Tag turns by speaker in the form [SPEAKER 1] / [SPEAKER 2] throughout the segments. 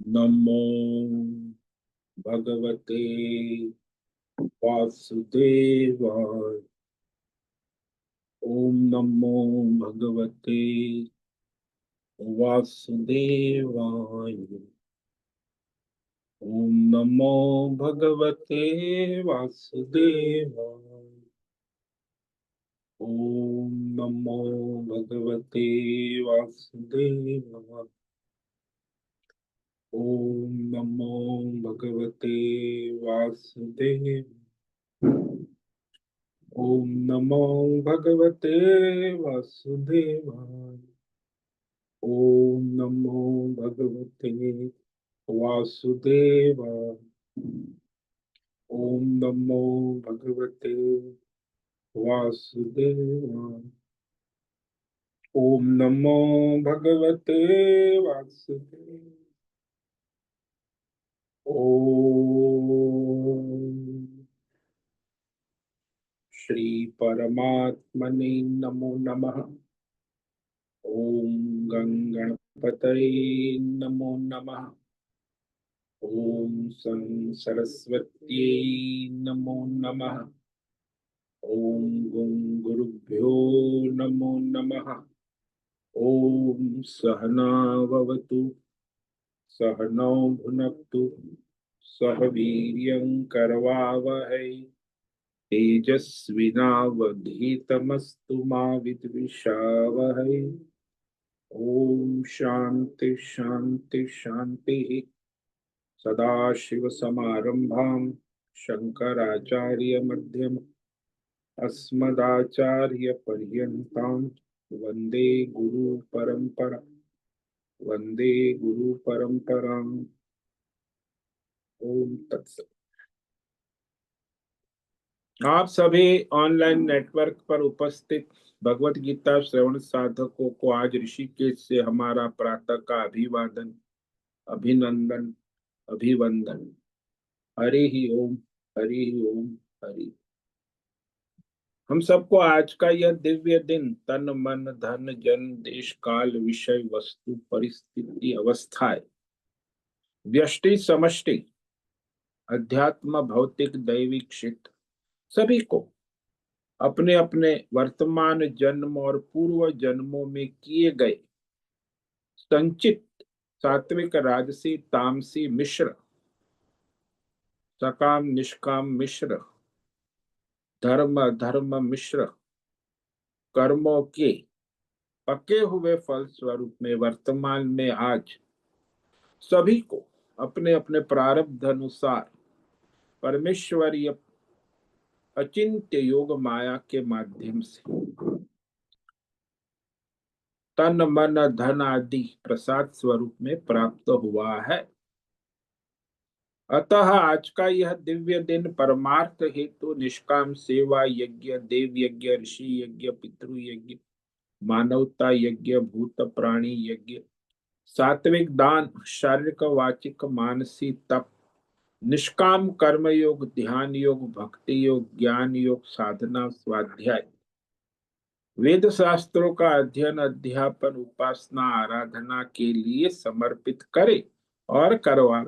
[SPEAKER 1] नमो भगवते वासुदेवाय। ओम नमो भगवते वासुदेवाय। ओम नमो भगवते वासुदेवाय। ओम नमो भगवते वासुदेवाय। ओम नमो भगवते वासुदेवाय। ओम नमो भगवते वासुदेवाय। ओम नमो भगवते वासुदेवाय। ओम नमो भगवते वासुदेवाय। ओम नमो भगवते वासुदेवाय। ओम श्री परमात्मने नमो नमः। ओम गंगणपतये नमो नमः। ओम सं सरस्वत्यै नमो नमः। ओम गुं गुरुभ्यो नमो नमः। ओम सहना भवतु सहनौ भुनक्तु सह वीर्यं करवावहै तेजस्विनावधीतमस्तु मा विद्विषावहै। ओम शांति शांति शांति। सदाशिवसमारंभां शंकराचार्यमध्यमाम् अस्मदाचार्यपर्यन्तां वन्दे गुरुपरम्परा। वन्दे गुरुपरम्पराम्। ओम तत्सत। आप सभी ऑनलाइन नेटवर्क पर उपस्थित भगवत गीता श्रवण साधकों को आज ऋषिकेश से हमारा प्रातः का अभिवादन, अभिनंदन, अभिवंदन। हरि ही ओम, हरि ही ओम, हरि। हम सबको आज का यह दिव्य दिन तन मन धन जन देश काल विषय वस्तु परिस्थिति अवस्थाएं व्यष्टि समष्टि अध्यात्म भौतिक दैविक क्षेत्र सभी को अपने अपने वर्तमान जन्म और पूर्व जन्मों में किए गए संचित सात्विक राजसी तामसी मिश्र सकाम निष्काम मिश्र धर्म धर्म मिश्र कर्मों के पके हुए फल स्वरूप में वर्तमान में आज सभी को अपने अपने प्रारब्ध अनुसार परमेश्वरीय अचिंत्य योग माया के माध्यम से तन मन धन आदि प्रसाद स्वरूप में प्राप्त हुआ है। अतः आज का यह दिव्य दिन परमार्थ हेतु निष्काम सेवा यज्ञ देव यज्ञ ऋषि यज्ञ पितृ यज्ञ मानवता यज्ञ भूत प्राणी यज्ञ सात्विक दान शारीरिक वाचिक मानसिक तप निष्काम कर्म योग ध्यान योग भक्ति योग ज्ञान योग साधना स्वाध्याय वेद शास्त्रों का अध्ययन अध्यापन उपासना आराधना के लिए समर्पित करे और करवा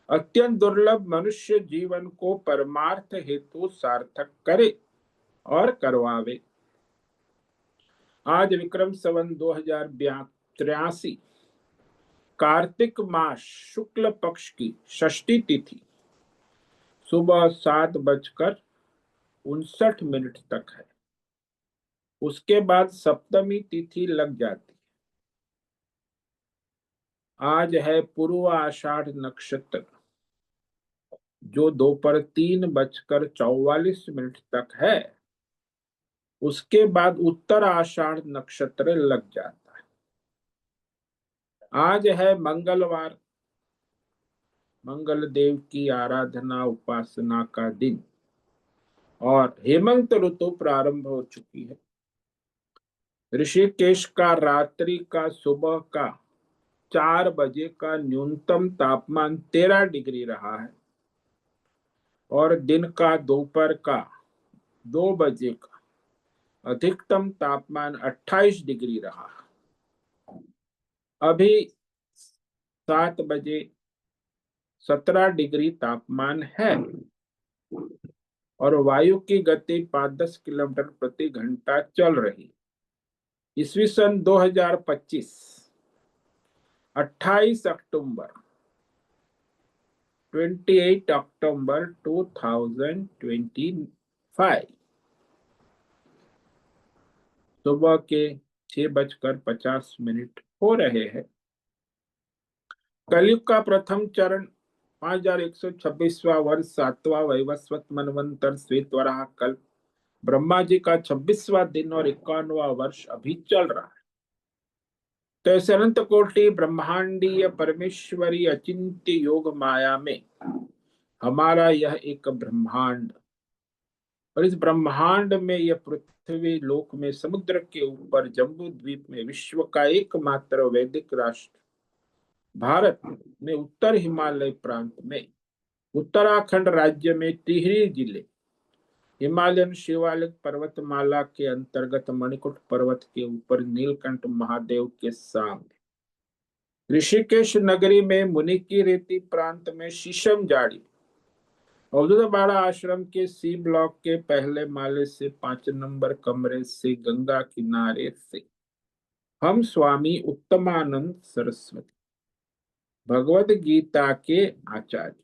[SPEAKER 1] अत्यंत दुर्लभ मनुष्य जीवन को परमार्थ हेतु सार्थक करे और करवावे। आज विक्रम संवत 2083 कार्तिक मास शुक्ल पक्ष की षष्ठी तिथि सुबह 7:59 तक है। उसके बाद सप्तमी तिथि लग जाती। आज है पूर्व आषाढ़ नक्षत्र जो दोपहर 3:44 तक है। उसके बाद उत्तर आषाढ़ नक्षत्र लग जाता है। आज है मंगलवार, मंगल देव की आराधना उपासना का दिन और हेमंत ऋतु प्रारंभ हो चुकी है। ऋषिकेश का रात्रि का सुबह का 4 बजे का न्यूनतम तापमान 13 डिग्री रहा है और दिन का दोपहर का 2 बजे का अधिकतम तापमान 28 डिग्री रहा। अभी 7 बजे 17 डिग्री तापमान है और वायु की गति 5-10 किलोमीटर प्रति घंटा चल रही। ईस्वी सन 2025, 28 अक्टूबर, 28 अक्टूबर 2025, सुबह के 6:50 हो रहे हैं। कलयुग का प्रथम चरण 5126वां वर्ष, 7वां वैवस्वत मनवंतर श्वेत वराह कल्प, ब्रह्मा जी का 26वां दिन और 51वां वर्ष अभी चल रहा है। तो ऐसे अनंत कोटि ब्रह्मांडीय परमेश्वरी अचिंत्य योग माया में हमारा यह एक ब्रह्मांड, और इस ब्रह्मांड में यह पृथ्वी लोक में समुद्र के ऊपर जम्बू द्वीप में विश्व का एकमात्र वैदिक राष्ट्र भारत में उत्तर हिमालय प्रांत में उत्तराखंड राज्य में टिहरी जिले हिमालयन शिवालिक पर्वतमाला के अंतर्गत मणिकूट पर्वत के ऊपर नीलकंठ महादेव के सामने ऋषिकेश नगरी में मुनि की रेती प्रांत में शीशम जाड़ी अवधूत बाड़ा आश्रम के सी ब्लॉक के पहले माले से 5 नंबर कमरे से गंगा किनारे से हम स्वामी उत्तमानंद सरस्वती भगवद गीता के आचार्य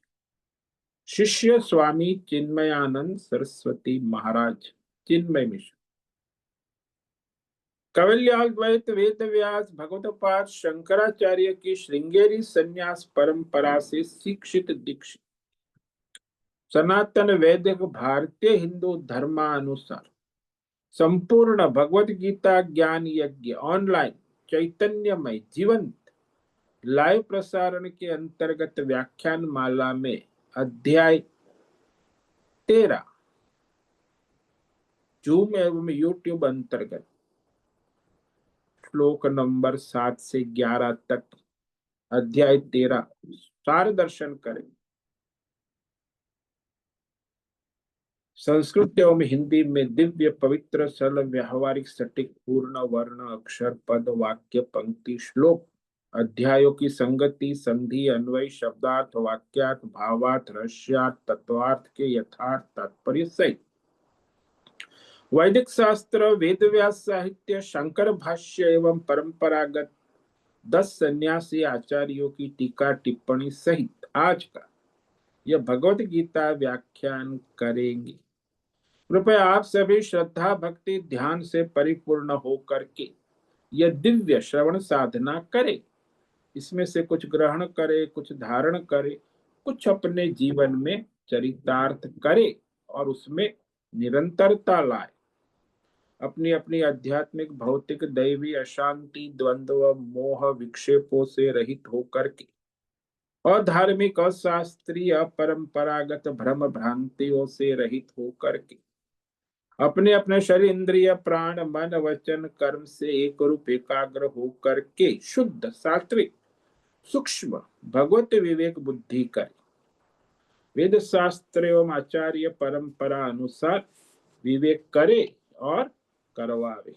[SPEAKER 1] शिष्य स्वामी चिन्मयानंद सरस्वती महाराज चिन्मय मिश्र कवल्याद्वैत वेद व्यास भगवतपाद शंकराचार्य की श्रृंगेरी संन्यास परंपरा से शिक्षित दीक्षित सनातन वैदिक भारतीय हिंदू धर्मानुसार संपूर्ण भगवत गीता ज्ञान यज्ञ ऑनलाइन चैतन्यमय जीवंत लाइव प्रसारण के अंतर्गत व्याख्यान माला में अध्याय 13 जूम एवं यूट्यूब अंतर्गत श्लोक नंबर 7 से 11 तक अध्याय 13 सार दर्शन करें। संस्कृत एवं हिंदी में दिव्य पवित्र सरल व्यावहारिक सटीक पूर्ण वर्ण अक्षर पद वाक्य पंक्ति श्लोक अध्यायों की संगति संधि अन्वय शब्दार्थ वाक्यार्थ भावार्थ रहस्यार्थ तत्वार्थ के यथार्थ तात्पर्य सहित वैदिक शास्त्र वेद व्यास साहित्य शंकर भाष्य एवं परंपरागत 10 सन्यासी आचार्यों की टीका टिप्पणी सहित आज का यह भगवत गीता व्याख्यान करेंगे। कृपया आप सभी श्रद्धा भक्ति ध्यान से परिपूर्ण होकर के यह दिव्य श्रवण साधना करें। इसमें से कुछ ग्रहण करे, कुछ धारण करे, कुछ अपने जीवन में चरितार्थ करे और उसमें निरंतरता लाए। अपनी अपनी आध्यात्मिक भौतिक दैवी अशांति द्वंद्व मोह विक्षेपों से रहित होकर के अधार्मिक अशास्त्रीय परंपरागत भ्रम भ्रांतियों से रहित होकर के अपने अपने शरीर इंद्रिय प्राण मन वचन कर्म से एक रूप एकाग्र होकर के शुद्ध सात्विक सूक्ष्म भगवत विवेक बुद्धि करे। वेद शास्त्र एवं आचार्य परंपरा अनुसार विवेक करे और करवावे।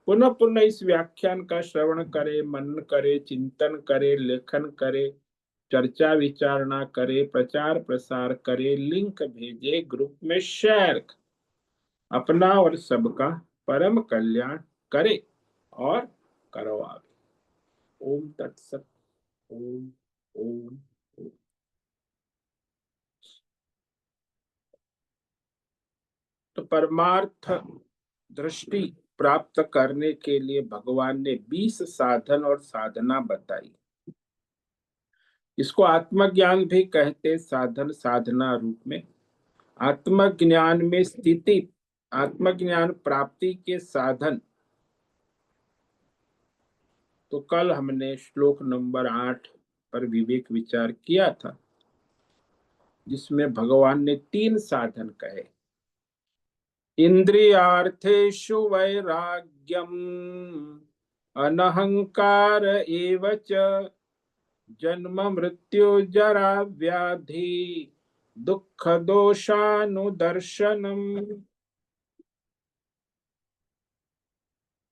[SPEAKER 1] पुनः पुनः इस व्याख्यान का श्रवण करे, मनन करे, चिंतन करे, लेखन करे, चर्चा विचारणा करे, प्रचार प्रसार करे, लिंक भेजे, ग्रुप में शेयर करे, अपना और सबका परम कल्याण करे और करवावे। ओम तत्सत। ओम ओम ओम। तो परमार्थ दृष्टि प्राप्त करने के लिए भगवान ने 20 साधन और साधना बताई। इसको आत्मज्ञान भी कहते, साधन साधना रूप में आत्मज्ञान में स्थिति आत्मज्ञान प्राप्ति के साधन। तो कल हमने श्लोक नंबर 8 पर विवेक विचार किया था, जिसमें भगवान ने 3 साधन कहे। इंद्रियार्थेषु वैराग्यम अनहंकार एव च जन्म मृत्यु जरा व्याधि दुख दोषानुदर्शनम।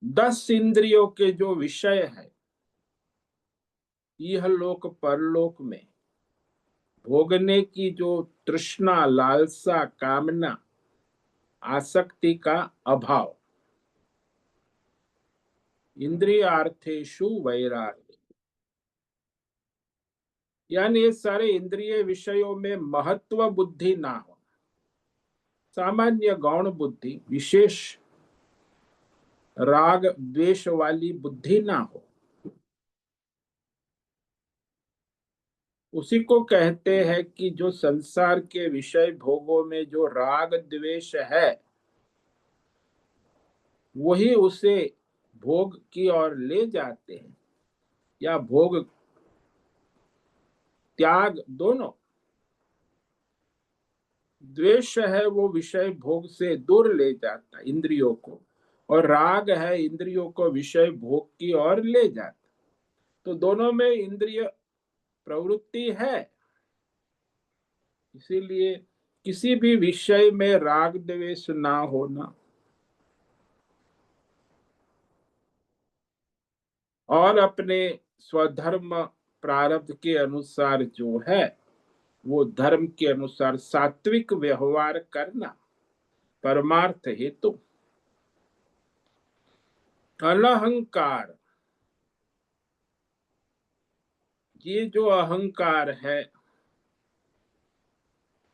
[SPEAKER 1] 10 इंद्रियों के जो विषय है यह लोक परलोक में भोगने की जो तृष्णा, लालसा, कामना, आसक्ति का अभाव। इंद्रियार्थेषु वैराग्य, यानी ये सारे इंद्रिय विषयों में महत्व बुद्धि ना हो, सामान्य गौण बुद्धि, विशेष राग द्वेष वाली बुद्धि ना हो। उसी को कहते हैं कि जो संसार के विषय भोगों में जो राग द्वेष है, वही उसे भोग की ओर ले जाते हैं, या भोग त्याग दोनों। द्वेष है वो विषय भोग से दूर ले जाता है इंद्रियों को, और राग है इंद्रियों को विषय भोग की ओर ले जाता। तो दोनों में इंद्रिय प्रवृत्ति है, इसीलिए किसी भी विषय में राग द्वेष ना होना और अपने स्वधर्म प्रारब्ध के अनुसार जो है वो धर्म के अनुसार सात्विक व्यवहार करना परमार्थ हेतु। अनहंकार, ये जो अहंकार है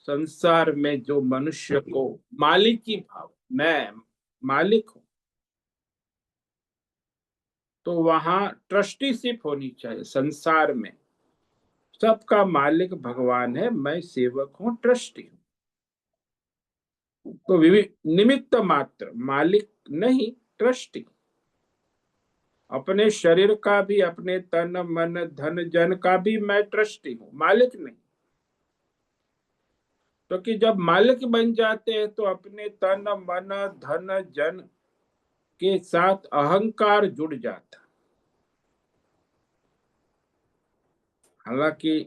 [SPEAKER 1] संसार में, जो मनुष्य को मालिकी भाव, मैं मालिक हूं, तो वहां ट्रस्टीशिप होनी चाहिए। संसार में सबका मालिक भगवान है, मैं सेवक हूं, ट्रस्टी हूं। तो निमित्त मात्र, मालिक नहीं, ट्रस्टी। अपने शरीर का भी, अपने तन मन धन जन का भी मैं ट्रस्टी हूं, मालिक नहीं। क्योंकि जब मालिक बन जाते हैं तो अपने तन मन धन जन के साथ अहंकार जुड़ जाता। हालांकि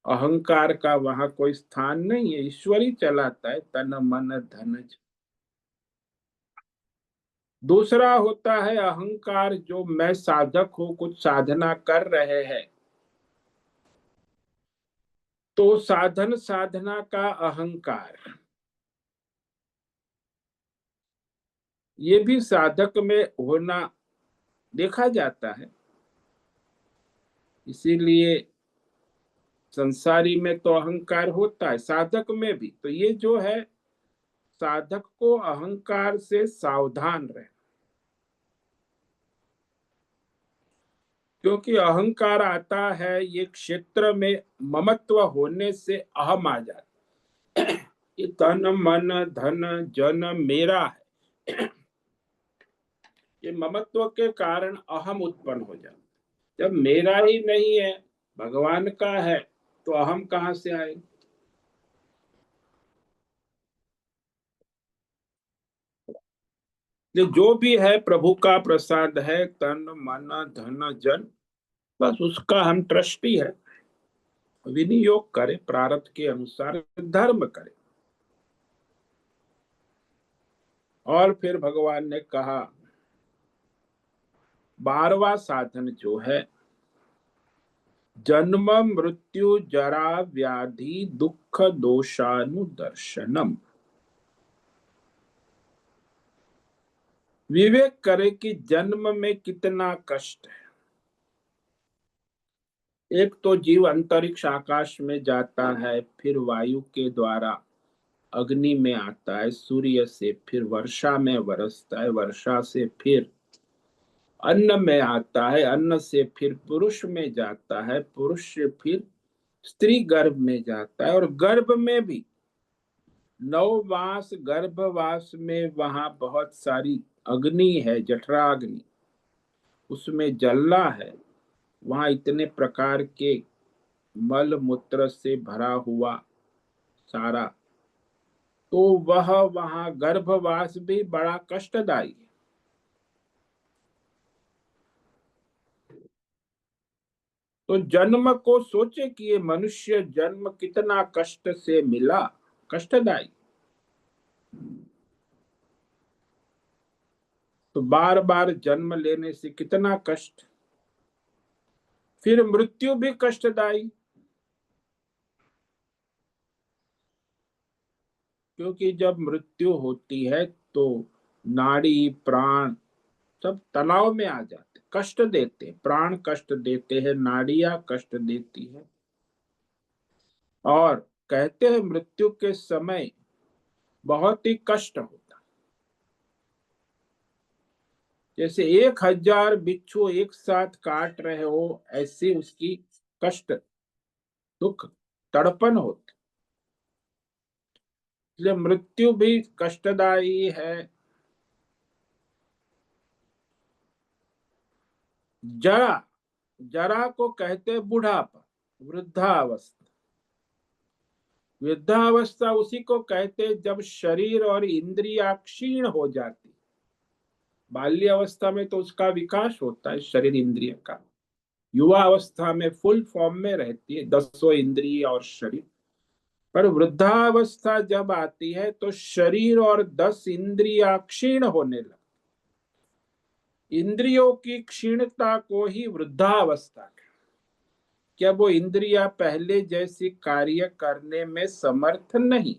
[SPEAKER 1] अहंकार का वहां कोई स्थान नहीं है, ईश्वर ही चलाता है तन मन धन। दूसरा होता है अहंकार, जो मैं साधक हूं, कुछ साधना कर रहे हैं, तो साधन साधना का अहंकार, ये भी साधक में होना देखा जाता है। इसीलिए संसारी में तो अहंकार होता है, साधक में भी। तो ये जो है, साधक को अहंकार से सावधान रहे, क्योंकि अहंकार आता है ये क्षेत्र में ममत्व होने से अहम आ जाता। ये तन मन धन जन मेरा है, ये ममत्व के कारण अहम उत्पन्न हो जाता। जब मेरा ही नहीं है, भगवान का है, तो अहम कहां से आए। जो भी है प्रभु का प्रसाद है, तन मन धन जन, बस उसका हम ट्रस्टी है। विनियोग करे, प्रारब्ध के अनुसार धर्म करे। और फिर भगवान ने कहा 12वां साधन जो है, जन्म मृत्यु जरा व्याधि दुख दोषानुदर्शनम। विवेक करे कि जन्म में कितना कष्ट है। एक तो जीव अंतरिक्ष आकाश में जाता है, फिर वायु के द्वारा अग्नि में आता है, सूर्य से फिर वर्षा में बरसता है, वर्षा से फिर अन्न में आता है, अन्न से फिर पुरुष में जाता है, पुरुष से फिर स्त्री गर्भ में जाता है, और गर्भ में भी 9 मास गर्भवास में वहां बहुत सारी अग्नि है, जठराग्नि, उसमें जलना है। वहां इतने प्रकार के मल मूत्र से भरा हुआ सारा, तो वह वहां गर्भवास भी बड़ा कष्टदायी है। तो जन्म को सोचे कि ये मनुष्य जन्म कितना कष्ट से मिला, कष्टदायी। तो बार बार जन्म लेने से कितना कष्ट। फिर मृत्यु भी कष्टदायी, क्योंकि जब मृत्यु होती है तो नाड़ी प्राण सब तनाव में आ जाते, कष्ट देते, प्राण कष्ट देते हैं, नाड़ियां कष्ट देती है। और कहते हैं मृत्यु के समय बहुत ही कष्ट होता, जैसे 1000 बिच्छू एक साथ काट रहे हो, ऐसे उसकी कष्ट, दुख, तड़पन होती। इसलिए मृत्यु भी कष्टदायी है। जरा, जरा को कहते बुढ़ापा, वृद्धावस्था। वृद्धावस्था उसी को कहते जब शरीर और इंद्रिया क्षीण हो जाती। बाल्यावस्था में तो उसका विकास होता है शरीर इंद्रिय का, युवा अवस्था में फुल फॉर्म में रहती है 10 इंद्रिय और शरीर। पर वृद्धावस्था जब आती है तो शरीर और 10 इंद्रिया क्षीण होने लग, इंद्रियों की क्षीणता को ही वृद्धावस्था। क्या वो इंद्रिया पहले जैसी कार्य करने में समर्थ नहीं,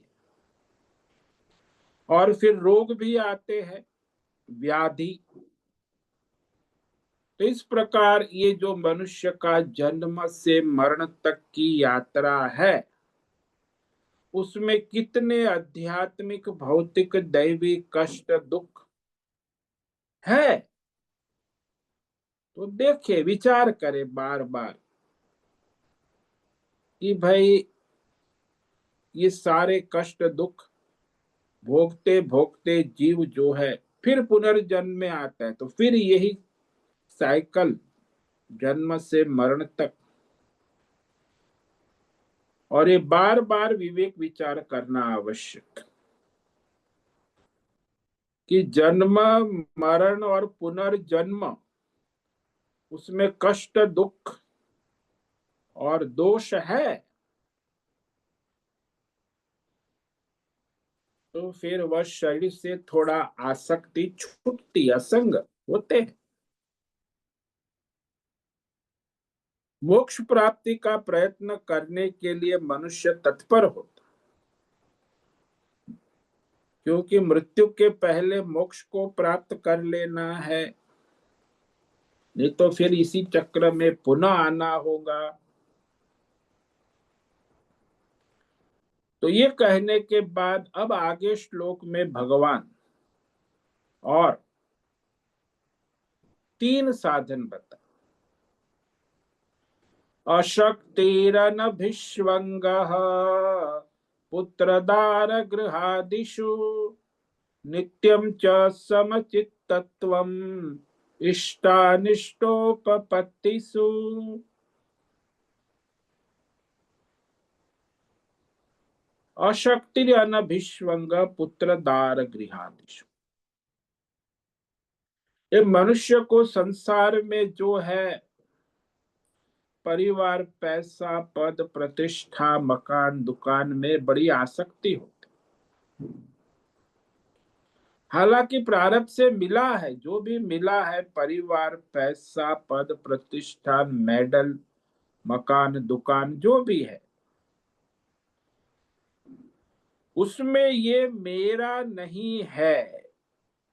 [SPEAKER 1] और फिर रोग भी आते हैं, व्याधि। तो इस प्रकार ये जो मनुष्य का जन्म से मरण तक की यात्रा है, उसमें कितने आध्यात्मिक भौतिक दैवी कष्ट दुख है। तो देखिए, विचार करें बार बार कि भाई ये सारे कष्ट दुख भोगते भोगते जीव जो है फिर पुनर्जन्म में आता है, तो फिर यही साइकिल, जन्म से मरण तक। और ये बार बार विवेक विचार करना आवश्यक कि जन्म, मरण और पुनर्जन्म, उसमें कष्ट दुख और दोष है। तो फिर वह शरीर से थोड़ा आसक्ति छूटती, असंग होते हैं। मोक्ष प्राप्ति का प्रयत्न करने के लिए मनुष्य तत्पर होता, क्योंकि मृत्यु के पहले मोक्ष को प्राप्त कर लेना है, नहीं तो फिर इसी चक्र में पुनः आना होगा। तो ये कहने के बाद अब आगे श्लोक में भगवान और 3 साधन बता। अशक्तिरनभिष्वङ्गः पुत्रदार गृहादिषु नित्यं च समचित्तत्वम् इष्टानिष्टोपपत्तिषु। अशक्तिरनभिष्वङ्ग पुत्रदार गृहादिषु। ये मनुष्य को संसार में जो है परिवार, पैसा, पद, प्रतिष्ठा, मकान, दुकान में बड़ी आसक्ति होती। हालांकि प्रारब्ध से मिला है, जो भी मिला है, परिवार, पैसा, पद, प्रतिष्ठा, मेडल, मकान, दुकान, जो भी है, उसमें ये मेरा नहीं है,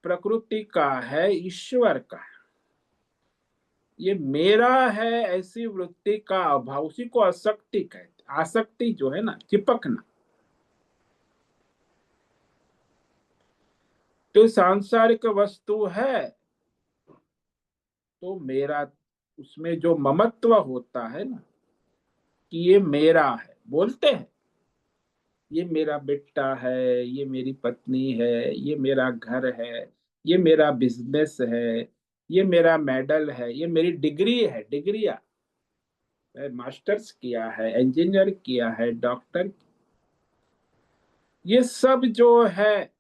[SPEAKER 1] प्रकृति का है, ईश्वर का है। ये मेरा है ऐसी वृत्ति का अभाव, उसी को आसक्ति कहते। आसक्ति जो है ना, चिपकना। तो सांसारिक वस्तु है तो मेरा, उसमें जो ममत्व होता है ना कि ये मेरा है, बोलते हैं ये मेरा बेटा है, ये मेरी पत्नी है, ये मेरा घर है, ये मेरा बिजनेस है, ये मेरा मेडल है, ये मेरी डिग्री है, डिग्रिया, मास्टर्स किया है, इंजीनियर किया है, डॉक्टर, ये सब जो है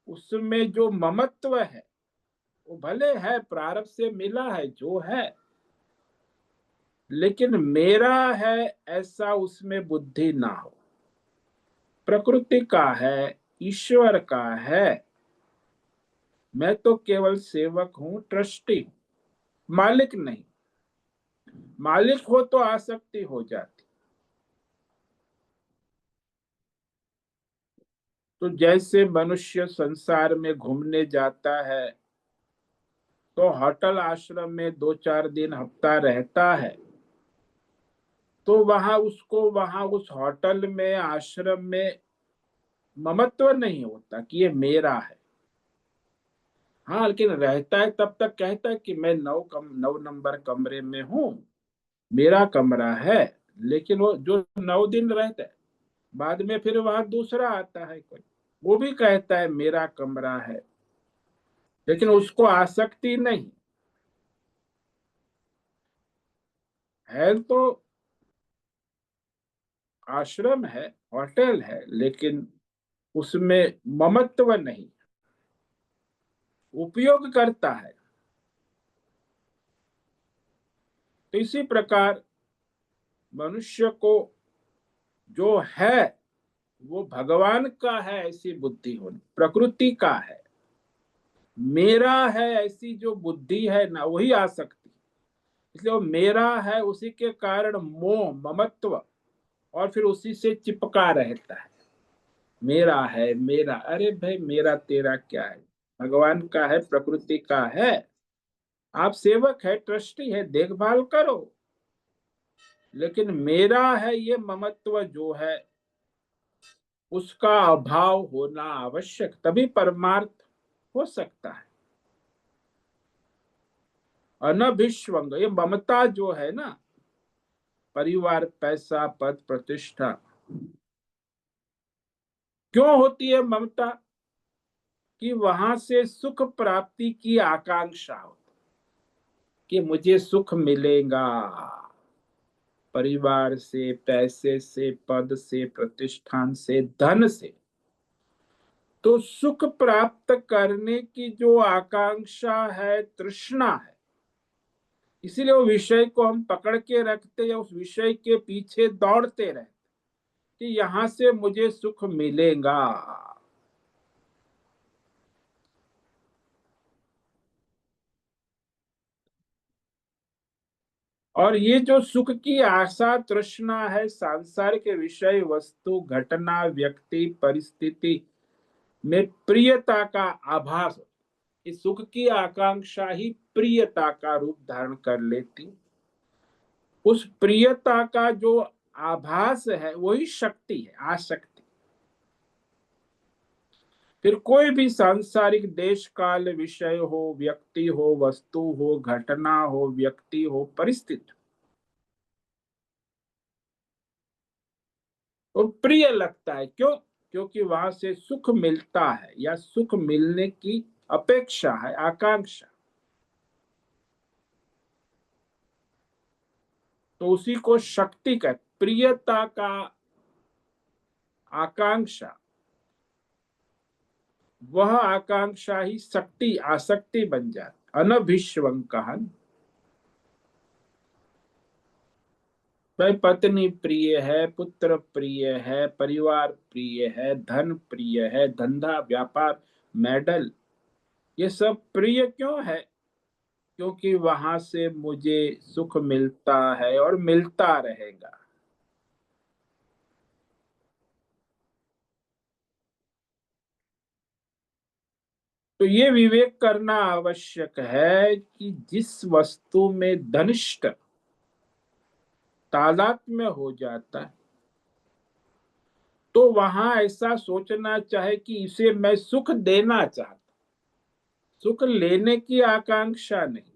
[SPEAKER 1] उसमें जो ममत्व है वो भले है, प्रारब्ध से मिला है जो है, लेकिन मेरा है ऐसा उसमें बुद्धि ना हो। प्रकृति का है, ईश्वर का है, मैं तो केवल सेवक हूं, ट्रस्टी हूं, मालिक नहीं। मालिक हो तो आसक्ति हो जाती। तो जैसे मनुष्य संसार में घूमने जाता है तो होटल आश्रम में 2-4 दिन हफ्ता रहता है, तो वहां उस होटल में आश्रम में ममत्व नहीं होता कि ये मेरा है। हाँ, लेकिन रहता है तब तक कहता है कि मैं 9 नंबर कमरे में हूँ, मेरा कमरा है। लेकिन वो जो 9 दिन रहता है, बाद में फिर वहां दूसरा आता है कोई, वो भी कहता है मेरा कमरा है, लेकिन उसको आसक्ति नहीं है। तो आश्रम है, होटल है, लेकिन उसमें ममत्व नहीं, उपयोग करता है। तो इसी प्रकार मनुष्य को जो है वो भगवान का है ऐसी बुद्धि होनी, प्रकृति का है। मेरा है ऐसी जो बुद्धि है ना, वही आसक्ति। इसलिए वो मेरा है, उसी के कारण मोह, ममत्व, और फिर उसी से चिपका रहता है। मेरा है, मेरा, अरे भाई मेरा तेरा क्या है? भगवान का है, प्रकृति का है। आप सेवक है, ट्रस्टी है, देखभाल करो, लेकिन मेरा है ये ममत्व जो है उसका अभाव होना आवश्यक, तभी परमार्थ हो सकता है। अनभिष्वंग, ये ममता जो है ना, परिवार, पैसा, पद, प्रतिष्ठा, क्यों होती है ममता? कि वहां से सुख प्राप्ति की आकांक्षा होती, कि मुझे सुख मिलेगा परिवार से, पैसे से, पद से, प्रतिष्ठान से, धन से। तो सुख प्राप्त करने की जो आकांक्षा है, तृष्णा है, इसीलिए वो विषय को हम पकड़ के रखते या उस विषय के पीछे दौड़ते रहते कि यहां से मुझे सुख मिलेगा। और ये जो सुख की आशा, तृष्णा है, सांसारिक विषय, वस्तु, घटना, व्यक्ति, परिस्थिति में प्रियता का आभास, इस सुख की आकांक्षा ही प्रियता का रूप धारण कर लेती। उस प्रियता का जो आभास है वही शक्ति है, आसक्ति। फिर कोई भी सांसारिक देश काल, विषय हो, व्यक्ति हो, वस्तु हो, घटना हो, व्यक्ति हो, परिस्थिति, तो प्रिय लगता है। क्यों? क्योंकि वहां से सुख मिलता है या सुख मिलने की अपेक्षा है, आकांक्षा। तो उसी को शक्ति का, प्रियता का आकांक्षा, वह आकांक्षा ही शक्ति, आसक्ति बन जाती। अनभिष्वंग कहन, भाई पत्नी प्रिय है, पुत्र प्रिय है, परिवार प्रिय है, धन प्रिय है, धंधा, व्यापार, मेडल, ये सब प्रिय क्यों है? क्योंकि वहां से मुझे सुख मिलता है और मिलता रहेगा। तो ये विवेक करना आवश्यक है कि जिस वस्तु में धनिष्ठ तादात्म्य हो जाता है, तो वहां ऐसा सोचना चाहे कि इसे मैं सुख देना चाहता, सुख लेने की आकांक्षा नहीं,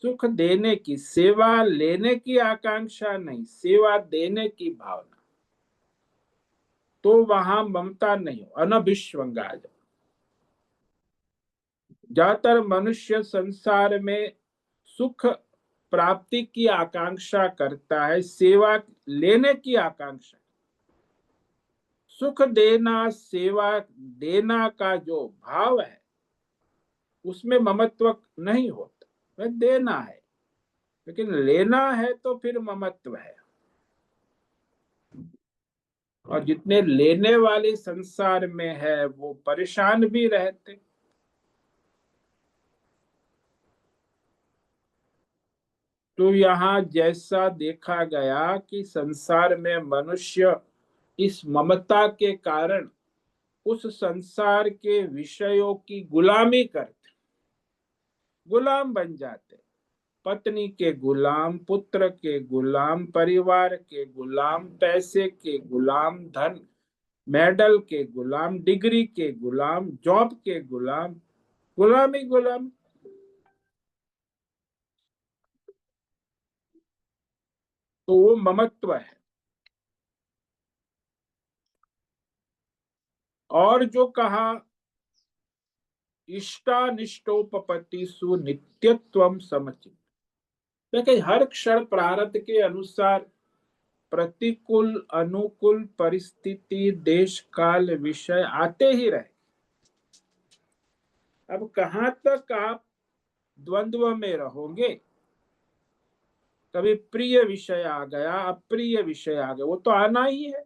[SPEAKER 1] सुख देने की, सेवा लेने की आकांक्षा नहीं, सेवा देने की भावना। तो वहां ममता नहीं हो, अनभिष्वंग आ जाए। ज्यादातर मनुष्य संसार में सुख प्राप्ति की आकांक्षा करता है, सेवा लेने की आकांक्षा। सुख देना, सेवा देना का जो भाव है उसमें ममत्व नहीं होता। वह देना है, लेकिन लेना है तो फिर ममत्व है। और जितने लेने वाले संसार में है वो परेशान भी रहते। तो यहाँ जैसा देखा गया कि संसार में मनुष्य इस ममता के कारण उस संसार के विषयों की गुलामी करते, गुलाम बन जाते, पत्नी के गुलाम, पुत्र के गुलाम, परिवार के गुलाम, पैसे के गुलाम, धन मेडल के गुलाम, डिग्री के गुलाम, जॉब के गुलाम, गुलामी गुलाम। तो वो ममत्व है। और जो कहा इष्टानिष्टोपपत्ति सुनित्यत्वम समचित, देखिए हर क्षण प्रारब्ध के अनुसार प्रतिकूल अनुकूल परिस्थिति, देश काल, विषय आते ही रहे। अब कहां तक आप द्वंद्व में रहोगे? कभी प्रिय विषय आ गया, अप्रिय विषय आ गया, वो तो आना ही है।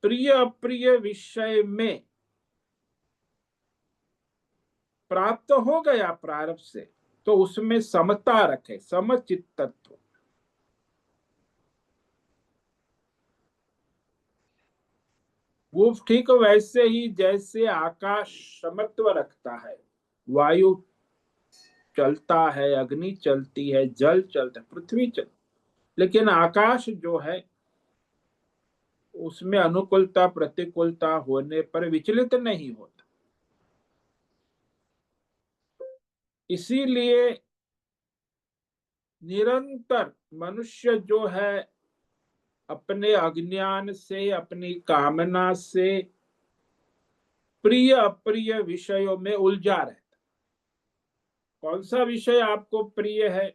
[SPEAKER 1] प्रिय अप्रिय विषय में प्राप्त हो गया प्रारब्ध से, तो उसमें समता रखे, समचित्तत्व। वो ठीक वैसे ही जैसे आकाश समत्व रखता है, वायु चलता है, अग्नि चलती है, जल चलता है, पृथ्वी चल, लेकिन आकाश जो है उसमें अनुकूलता प्रतिकूलता होने पर विचलित नहीं होता। इसीलिए निरंतर मनुष्य जो है अपने अज्ञान से, अपनी कामना से प्रिय अप्रिय विषयों में उलझा रहता। कौन सा विषय आपको प्रिय है?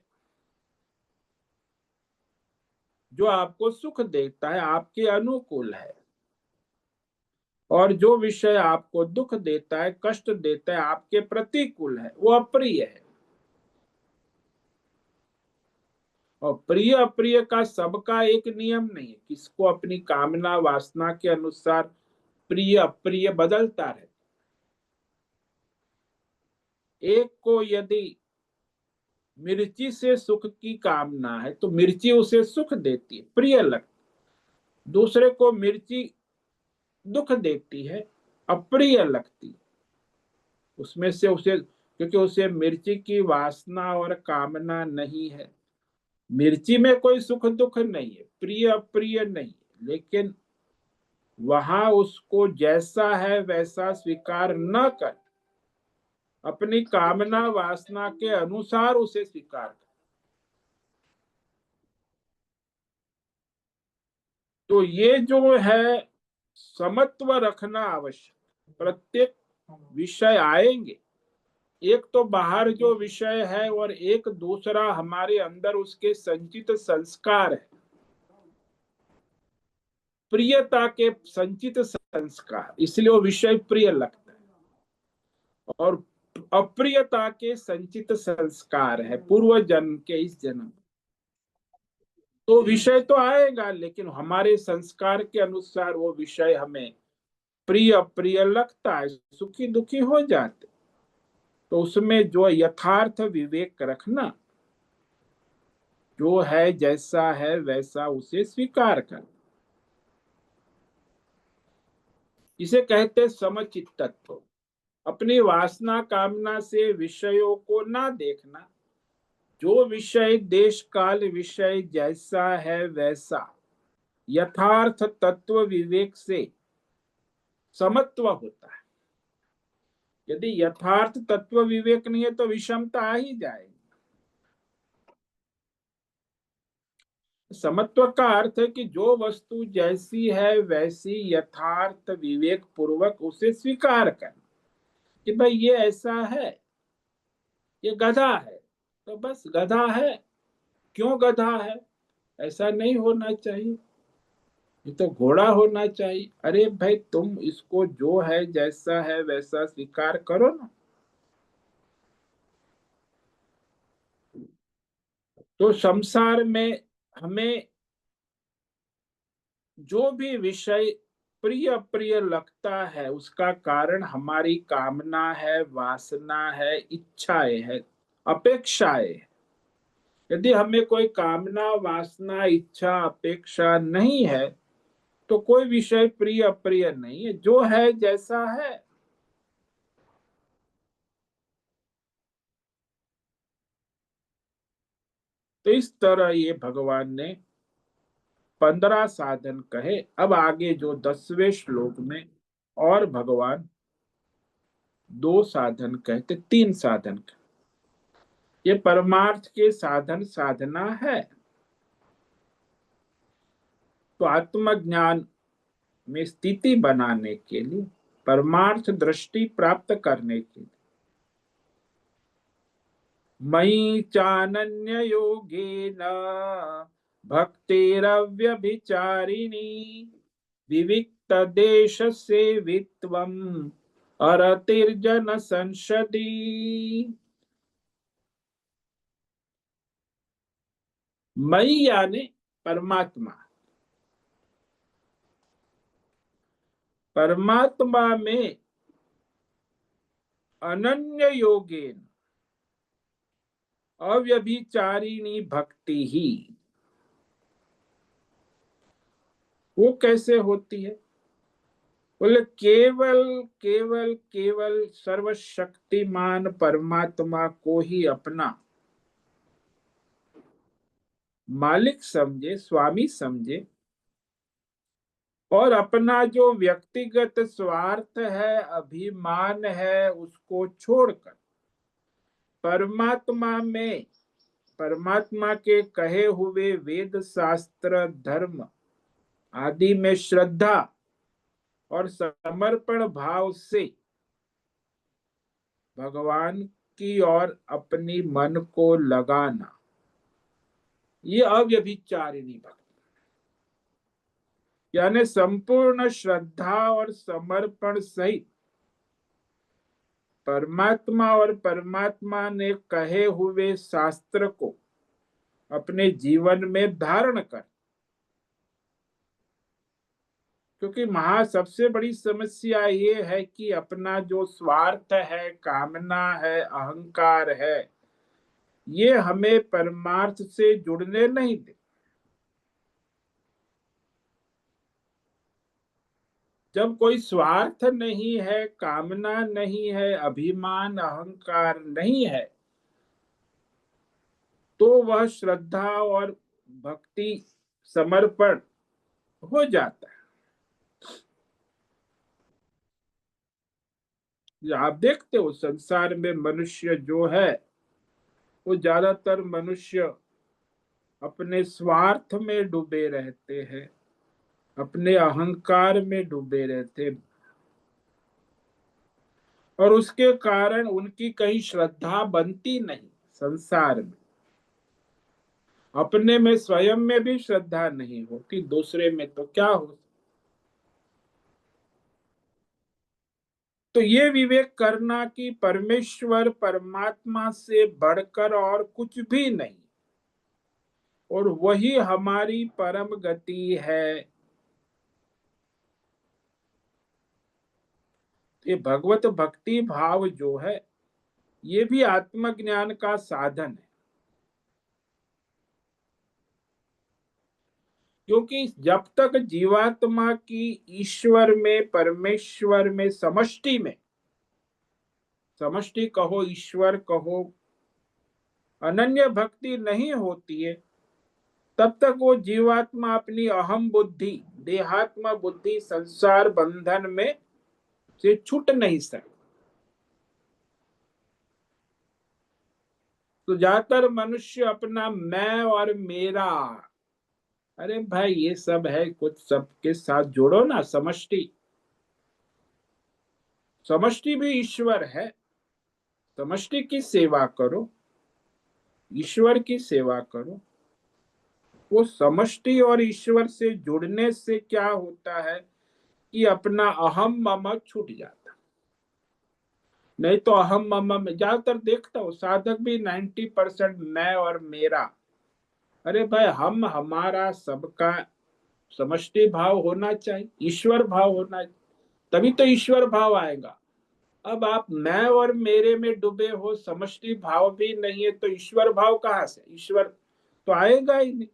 [SPEAKER 1] जो आपको सुख देता है, आपके अनुकूल है। और जो विषय आपको दुख देता है, कष्ट देता है, आपके प्रतिकूल है, वो अप्रिय है। और प्रिय अप्रिय का सबका एक नियम नहीं है, किसको अपनी कामना वासना के अनुसार प्रिय अप्रिय बदलता रहे। एक को यदि मिर्ची से सुख की कामना है तो मिर्ची उसे सुख देती है, प्रिय लगती। दूसरे को मिर्ची दुख देती है, अप्रिय लगती है। उसमें से उसे, क्योंकि उसे मिर्ची की वासना और कामना नहीं है। मिर्ची में कोई सुख दुख नहीं है, प्रिय अप्रिय नहीं, लेकिन वहां उसको जैसा है वैसा स्वीकार न कर, अपनी कामना वासना के अनुसार उसे स्वीकार कर। तो ये जो है समत्व रखना आवश्यक। प्रत्येक विषय आएंगे, एक तो बाहर जो विषय है और एक दूसरा हमारे अंदर उसके संचित संस्कार है, प्रियता के संचित संस्कार, इसलिए वो विषय प्रिय लगता है। और अप्रियता के संचित संस्कार है पूर्व जन्म के, इस जन्म। तो विषय तो आएगा, लेकिन हमारे संस्कार के अनुसार वो विषय हमें प्रिय अप्रिय लगता है, सुखी दुखी हो जाते। तो उसमें जो यथार्थ विवेक रखना, जो है जैसा है वैसा उसे स्वीकार कर, इसे कहते समचित्तत्व। अपनी वासना कामना से विषयों को ना देखना, जो विषय देश काल विषय जैसा है वैसा यथार्थ तत्व विवेक से समत्व होता है। यदि यथार्थ तत्व विवेक नहीं है तो विषमता आ ही जाएगी। समत्व का अर्थ है कि जो वस्तु जैसी है वैसी यथार्थ विवेक पूर्वक उसे स्वीकार कर, कि भाई ये ऐसा है, ये गधा है तो बस गधा है। क्यों गधा है? ऐसा नहीं होना चाहिए, ये तो घोड़ा होना चाहिए। अरे भाई तुम इसको जो है जैसा है वैसा स्वीकार करो ना। तो संसार में हमें जो भी विषय प्रिय अप्रिय लगता है, उसका कारण हमारी कामना है, वासना है, इच्छाएं है, अपेक्षाएं है। यदि हमें कोई कामना, वासना, इच्छा, अपेक्षा नहीं है तो कोई विषय प्रिय अप्रिय नहीं है, जो है जैसा है। तो इस तरह ये भगवान ने 15 साधन कहे। अब आगे जो 10वें श्लोक में और भगवान 2 साधन कहते, 3 साधन। ये परमार्थ के साधन साधना है। तो आत्मज्ञान में स्थिति बनाने के लिए, परमार्थ दृष्टि प्राप्त करने के लिए, मयि चानन्य योगेन भक्तिरव्यभिचारिणी विविक्त देश सेवित्वम अरतिर्जन संसदी। मयि यानी परमात्मा, परमात्मा में अनन्य योगेन अव्यभिचारिणी भक्ति ही। वो कैसे होती है? बोले केवल केवल केवल सर्वशक्तिमान परमात्मा को ही अपना मालिक समझे, स्वामी समझे, और अपना जो व्यक्तिगत स्वार्थ है, अभिमान है, उसको छोड़कर परमात्मा में, परमात्मा के कहे हुए वेद शास्त्र धर्म आदि में श्रद्धा और समर्पण भाव से भगवान की ओर अपनी मन को लगाना, ये अव्यभिचारिणी भक्ति, यानी संपूर्ण श्रद्धा और समर्पण सहित परमात्मा और परमात्मा ने कहे हुए शास्त्र को अपने जीवन में धारण कर। क्योंकि सबसे बड़ी समस्या ये है कि अपना जो स्वार्थ है, कामना है, अहंकार है, ये हमें परमार्थ से जुड़ने नहीं दे। जब कोई स्वार्थ नहीं है, कामना नहीं है, अभिमान अहंकार नहीं है, तो वह श्रद्धा और भक्ति समर्पण हो जाता है। आप देखते हो संसार में मनुष्य जो है, वो ज्यादातर मनुष्य अपने स्वार्थ में डूबे रहते हैं, अपने अहंकार में डूबे रहते हैं, और उसके कारण उनकी कहीं श्रद्धा बनती नहीं संसार में। अपने में स्वयं में भी श्रद्धा नहीं होती, दूसरे में तो क्या हो। तो ये विवेक करना कि परमेश्वर परमात्मा से बढ़कर और कुछ भी नहीं, और वही हमारी परम गति है। ये भगवत भक्ति भाव जो है, ये भी आत्मज्ञान का साधन है। क्योंकि जब तक जीवात्मा की ईश्वर में, परमेश्वर में, समष्टि कहो, ईश्वर कहो, अनन्य भक्ति नहीं होती है, तब तक वो जीवात्मा अपनी अहम बुद्धि, देहात्मा बुद्धि, संसार बंधन में से छूट नहीं सकता। तो ज्यादातर मनुष्य अपना मैं और मेरा, अरे भाई ये सब है, कुछ सबके साथ जोड़ो ना। समष्टि, समष्टि भी ईश्वर है। समष्टि की सेवा करो, ईश्वर की सेवा करो। वो समष्टि और ईश्वर से जुड़ने से क्या होता है कि अपना अहम मम छूट जाता। नहीं तो अहम मम में ज्यादातर देखता हूँ साधक भी 90% मैं और मेरा। अरे भाई हम, हमारा, सबका समष्टि भाव होना चाहिए, ईश्वर भाव होना चाहिए, तभी तो ईश्वर भाव आएगा। अब आप मैं और मेरे में डूबे हो, समष्टि भाव भी नहीं है, तो ईश्वर भाव कहाँ से? ईश्वर तो आएगा ही नहीं।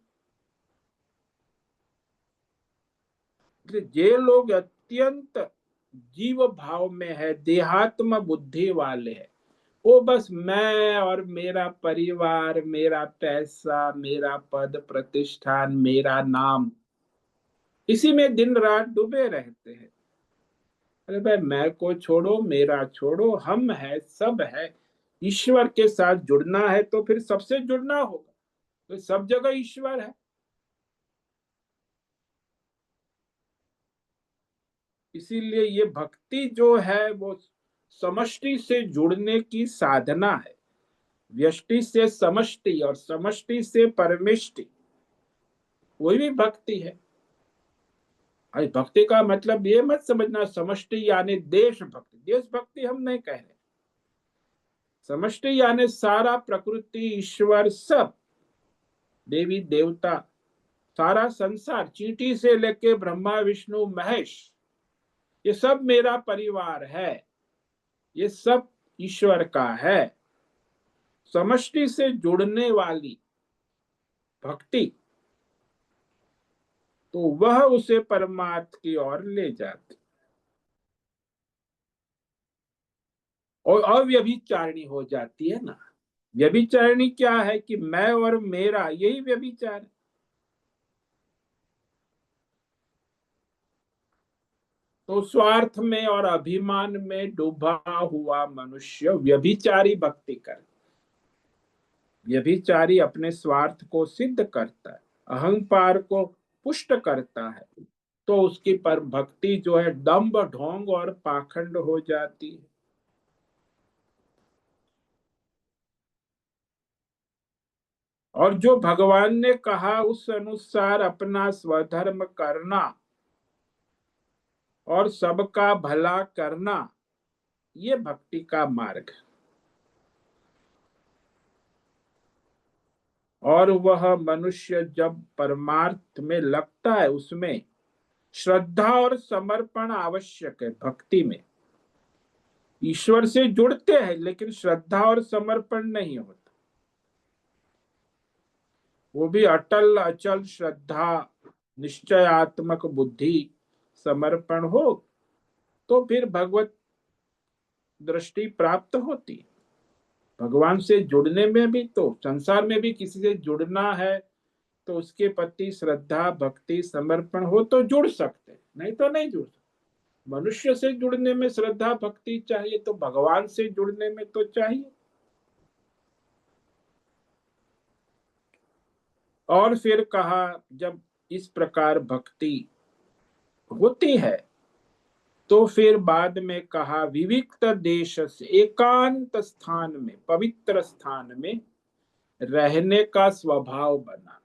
[SPEAKER 1] जे लोग अत्यंत जीव भाव में है, देहात्म बुद्धि वाले हैं, वो बस मैं और मेरा परिवार, मेरा पैसा, मेरा पद प्रतिष्ठान, मेरा नाम, इसी में दिन रात डूबे रहते हैं। अरे भाई, मैं को छोड़ो, मेरा छोड़ो, हम है, सब है। ईश्वर के साथ जुड़ना है तो फिर सबसे जुड़ना होगा, तो सब जगह ईश्वर है। इसीलिए ये भक्ति जो है वो समष्टि से जुड़ने की साधना है। व्यष्टि से समष्टि और समष्टि से परमेष्टि, वही भी भक्ति है। अरे भक्ति का मतलब ये मत समझना समष्टि यानी देश भक्ति, देश भक्ति हम नहीं कह रहे। समष्टि यानी सारा प्रकृति, ईश्वर, सब देवी देवता, सारा संसार, चींटी से लेके ब्रह्मा विष्णु महेश, ये सब मेरा परिवार है, ये सब ईश्वर का है। समष्टि से जुड़ने वाली भक्ति, तो वह उसे परमात्मा की ओर ले जाती और अव्यभिचारिणी हो जाती है ना। व्यभिचारिणी क्या है कि मैं और मेरा, यही व्यभिचार है। तो स्वार्थ में और अभिमान में डूबा हुआ मनुष्य व्यभिचारी भक्ति कर, व्यभिचारी अपने स्वार्थ को सिद्ध करता है, अहंकार को पुष्ट करता है, तो उसकी पर भक्ति जो है दंभ ढोंग और पाखंड हो जाती है। और जो भगवान ने कहा उस अनुसार अपना स्वधर्म करना और सबका भला करना, ये भक्ति का मार्ग है। और वह मनुष्य जब परमार्थ में लगता है, उसमें श्रद्धा और समर्पण आवश्यक है। भक्ति में ईश्वर से जुड़ते हैं लेकिन श्रद्धा और समर्पण नहीं होता। वो भी अटल अचल श्रद्धा, निश्चयात्मक बुद्धि, समर्पण हो तो फिर भगवत दृष्टि प्राप्त होती। भगवान से जुड़ने में भी, तो संसार में भी किसी से जुड़ना है तो उसके प्रति श्रद्धा भक्ति समर्पण हो तो जुड़ सकते, नहीं तो नहीं जुड़ सकते। मनुष्य से जुड़ने में श्रद्धा भक्ति चाहिए तो भगवान से जुड़ने में तो चाहिए। और फिर कहा, जब इस प्रकार भक्ति होती है तो फिर बाद में कहा विविक्त देश से, एकांत स्थान में, पवित्र स्थान में रहने का स्वभाव बना।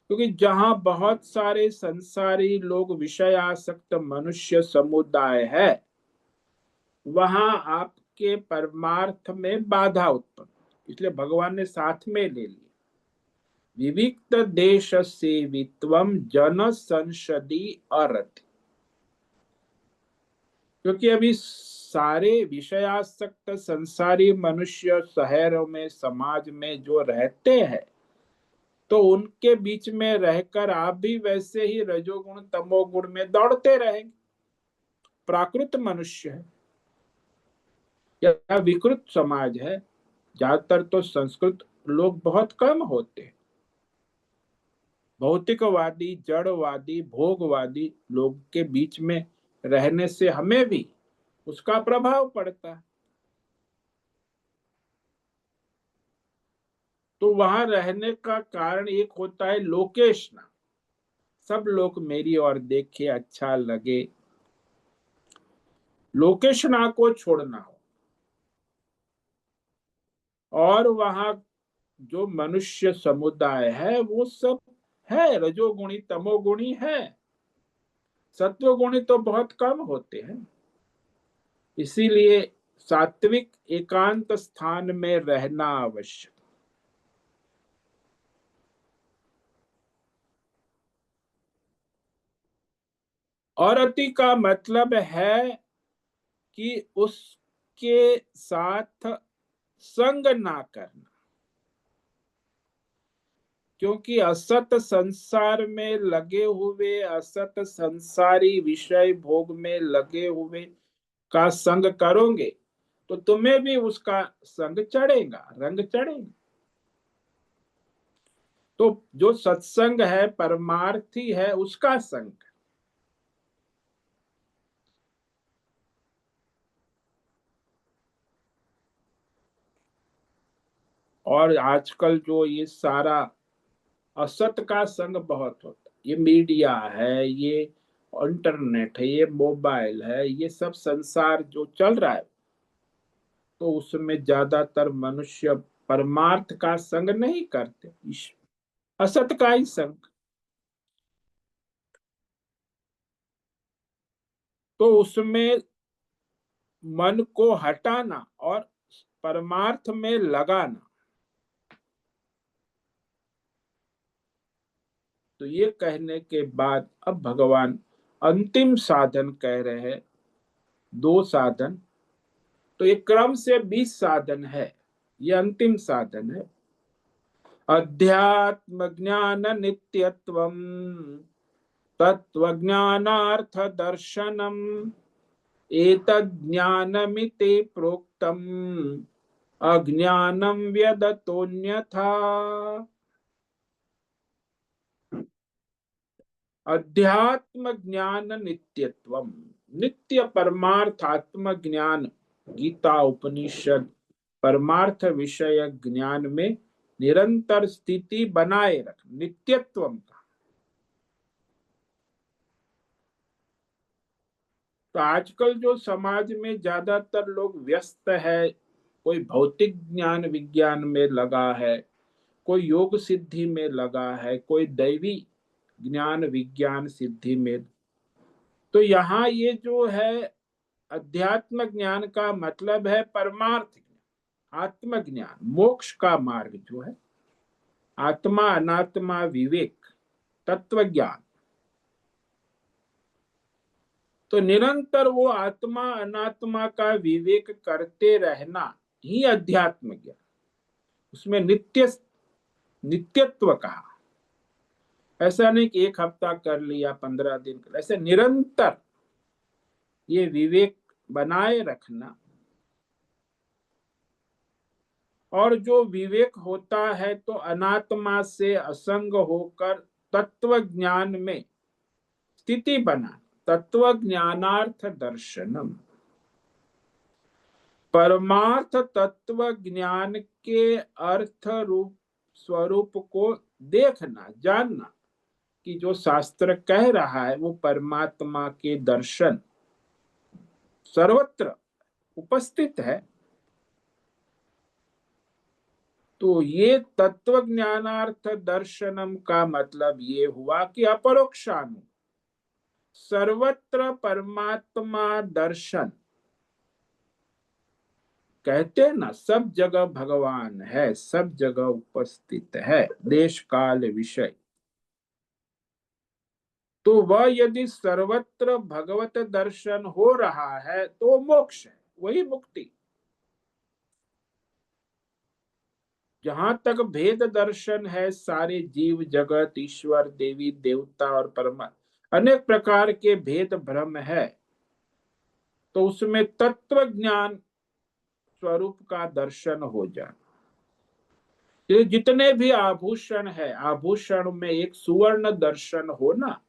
[SPEAKER 1] क्योंकि जहां बहुत सारे संसारी लोग, विषयासक्त मनुष्य समुदाय है, वहां आपके परमार्थ में बाधा उत्पन्न, इसलिए भगवान ने साथ में ले लिया। विविक्त देश सेवित्वम जन संसदी अरति, क्योंकि अभी सारे विषयासक्त संसारी मनुष्य शहरों में, समाज में जो रहते हैं, तो उनके बीच में रहकर आप भी वैसे ही रजोगुण तमोगुण में दौड़ते रहेंगे। प्राकृत मनुष्य है या विकृत समाज है, ज्यादातर तो संस्कृत लोग बहुत कम होते हैं। भौतिकवादी, जड़वादी, भोगवादी लोग के बीच में रहने से हमें भी उसका प्रभाव पड़ता है। तो वहां रहने का कारण एक होता है लोकेशना, सब लोग मेरी ओर देखे, अच्छा लगे, लोकेशना को छोड़ना हो। और वहां जो मनुष्य समुदाय है वो सब है रजोगुणी तमोगुणी है, सत्वगुणी तो बहुत कम होते हैं। इसीलिए सात्विक एकांत स्थान में रहना आवश्यक। और अति का मतलब है कि उसके साथ संग ना करना, क्योंकि असत संसार में लगे हुए, असत संसारी विषय भोग में लगे हुए का संग करोगे तो तुम्हें भी उसका संग चढ़ेगा, रंग चढ़ेगा। तो जो सत्संग है, परमार्थी है, उसका संग। और आजकल जो ये सारा असत का संग बहुत होता है, ये मीडिया है, ये इंटरनेट है, ये मोबाइल है, ये सब संसार जो चल रहा है, तो उसमें ज्यादातर मनुष्य परमार्थ का संग नहीं करते, असत का ही संग। तो उसमें मन को हटाना और परमार्थ में लगाना। तो ये कहने के बाद अब भगवान अंतिम साधन कह रहे हैं, दो साधन। तो ये क्रम से 20 साधन है, ये अंतिम साधन है। अध्यात्म ज्ञान नित्यत्वम तत्व ज्ञानार्थ दर्शनम एतज्ज्ञानमिति प्रोक्तम अज्ञानम व्यदतोऽन्यथा। अध्यात्म ज्ञान नित्यत्वम, नित्य परमार्थ आत्म ज्ञान, गीता उपनिषद परमार्थ विषय ज्ञान में निरंतर स्थिति बनाए रख, नित्यत्वम का। तो आजकल जो समाज में ज्यादातर लोग व्यस्त है, कोई भौतिक ज्ञान विज्ञान में लगा है, कोई योग सिद्धि में लगा है, कोई दैवी ज्ञान विज्ञान सिद्धि में। तो यहाँ ये जो है अध्यात्म ज्ञान का मतलब है परमार्थ ज्ञान, आत्मज्ञान, मोक्ष का मार्ग जो है, आत्मा अनात्मा विवेक, तत्व ज्ञान। तो निरंतर वो आत्मा अनात्मा का विवेक करते रहना ही अध्यात्म ज्ञान। उसमें नित्यत्व कहा। ऐसा नहीं कि एक हफ्ता कर लिया, 15 दिन कर, ऐसे निरंतर ये विवेक बनाए रखना। और जो विवेक होता है तो अनात्मा से असंग होकर तत्व ज्ञान में स्थिति बना, तत्व ज्ञानार्थ दर्शनम, परमार्थ तत्व ज्ञान के अर्थ रूप स्वरूप को देखना, जानना कि जो शास्त्र कह रहा है वो परमात्मा के दर्शन सर्वत्र उपस्थित है। तो ये तत्व ज्ञानार्थ दर्शनम का मतलब ये हुआ कि अपरोक्षानु, सर्वत्र परमात्मा दर्शन। कहते हैं ना, सब जगह भगवान है, सब जगह उपस्थित है, देश काल विषय। तो वह यदि सर्वत्र भगवत दर्शन हो रहा है तो मोक्ष है, वही मुक्ति। जहां तक भेद दर्शन है, सारे जीव जगत, ईश्वर, देवी देवता और परमात्मा, अनेक प्रकार के भेद भ्रम है, तो उसमें तत्व ज्ञान स्वरूप का दर्शन हो जाए। ये जितने भी आभूषण है, आभूषण में एक सुवर्ण दर्शन हो ना।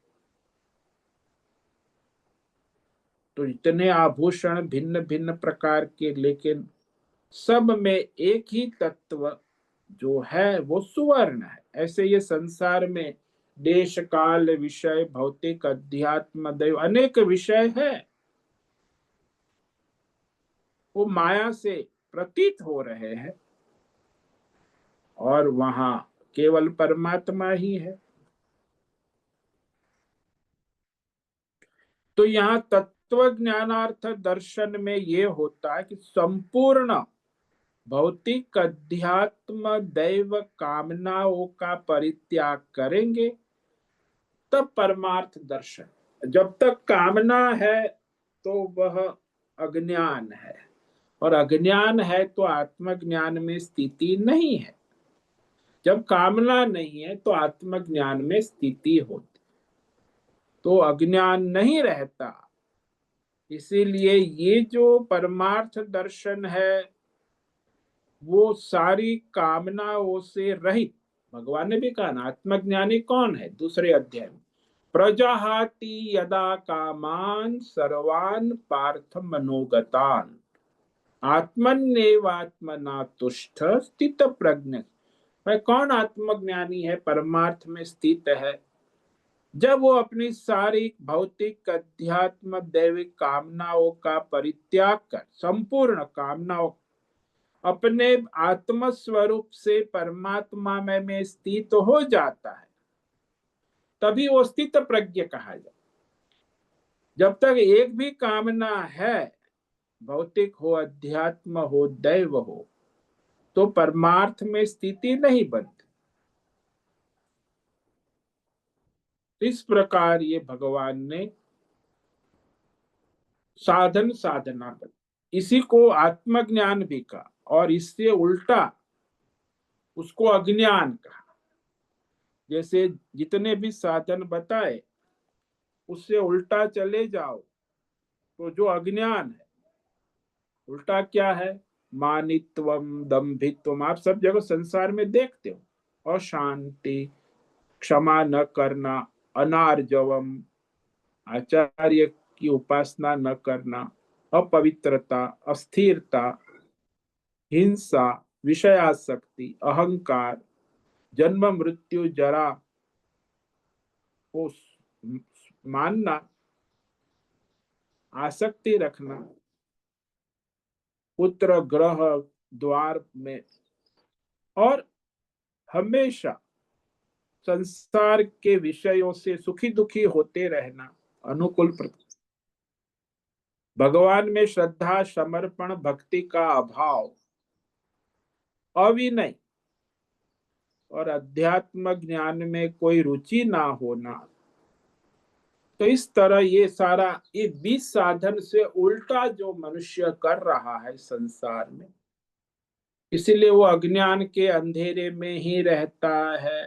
[SPEAKER 1] तो इतने आभूषण भिन्न भिन्न प्रकार के, लेकिन सब में एक ही तत्व जो है वो सुवर्ण है। ऐसे ये संसार में देश काल विषय, भौतिक, अध्यात्म, दैव, अनेक विषय है, वो माया से प्रतीत हो रहे हैं, और वहां केवल परमात्मा ही है। तो यहाँ तत्व ज्ञानार्थ दर्शन में ये होता है कि संपूर्ण भौतिक, अध्यात्म, दैव कामनाओं का परित्याग करेंगे, तब परमार्थ दर्शन। जब तक कामना है तो वह अज्ञान है, और अज्ञान है तो आत्मज्ञान में स्थिति नहीं है। जब कामना नहीं है तो आत्मज्ञान में स्थिति होती, तो अज्ञान नहीं रहता। इसीलिए ये जो परमार्थ दर्शन है वो सारी कामनाओं से रहित। भगवान ने भी कहा ना, आत्मज्ञानी कौन है, दूसरे अध्याय में, प्रजाहाति यदा कामान सर्वान पार्थ मनोगतान आत्मन्येवात्मना तुष्ट स्थित प्रज्ञ। भाई कौन आत्मज्ञानी है, परमार्थ में स्थित है, जब वो अपनी सारी भौतिक अध्यात्म दैविक कामनाओं का परित्याग कर संपूर्ण कामनाओं अपने आत्म स्वरूप से परमात्मा में स्थित हो जाता है, तभी वो स्थित प्रज्ञ कहा जाए। जब तक एक भी कामना है, भौतिक हो अध्यात्म हो दैव हो, तो परमार्थ में स्थिति नहीं बनती। इस प्रकार ये भगवान ने साधन साधना बनी, इसी को आत्मज्ञान भी कहा, और इससे उल्टा उसको अज्ञान कहा। जैसे जितने भी साधन बताए उससे उल्टा चले जाओ तो जो अज्ञान है, उल्टा क्या है, मानित्वम दंभित्वम, आप सब जगह संसार में देखते हो, अशांति, क्षमा न करना, अनार्जवम, आचार्य की उपासना न करना, अपवित्रता, अस्थिरता, हिंसा, विषयासक्ति, अहंकार, जन्म मृत्यु जरा को मानना, आसक्ति रखना, पुत्र ग्रह द्वार में, और हमेशा संसार के विषयों से सुखी दुखी होते रहना, अनुकूल भगवान में श्रद्धा समर्पण भक्ति का अभाव, अविनय और अध्यात्म ज्ञान में कोई रुचि ना होना। तो इस तरह ये 20 साधन से उल्टा जो मनुष्य कर रहा है संसार में, इसीलिए वो अज्ञान के अंधेरे में ही रहता है।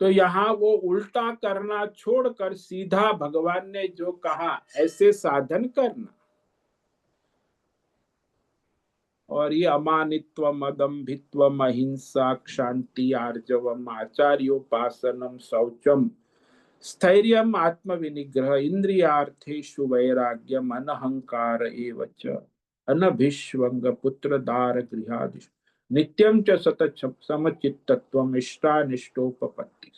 [SPEAKER 1] तो यहाँ वो उल्टा करना छोड़कर सीधा भगवान ने जो कहा ऐसे साधन करना, और ये अमानित्वम अदम्भित्वम अहिंसा क्षांति आर्जवम आचार्योपासनम शौचम स्थैर्यम आत्मविनिग्रह इंद्रियार्थेषु वैराग्यम अनहंकार एवच अनभिष्वंग पुत्रदार गृहादिषु नित्यं च सत समचित्तत्वम इष्टानिष्टोपपत्ति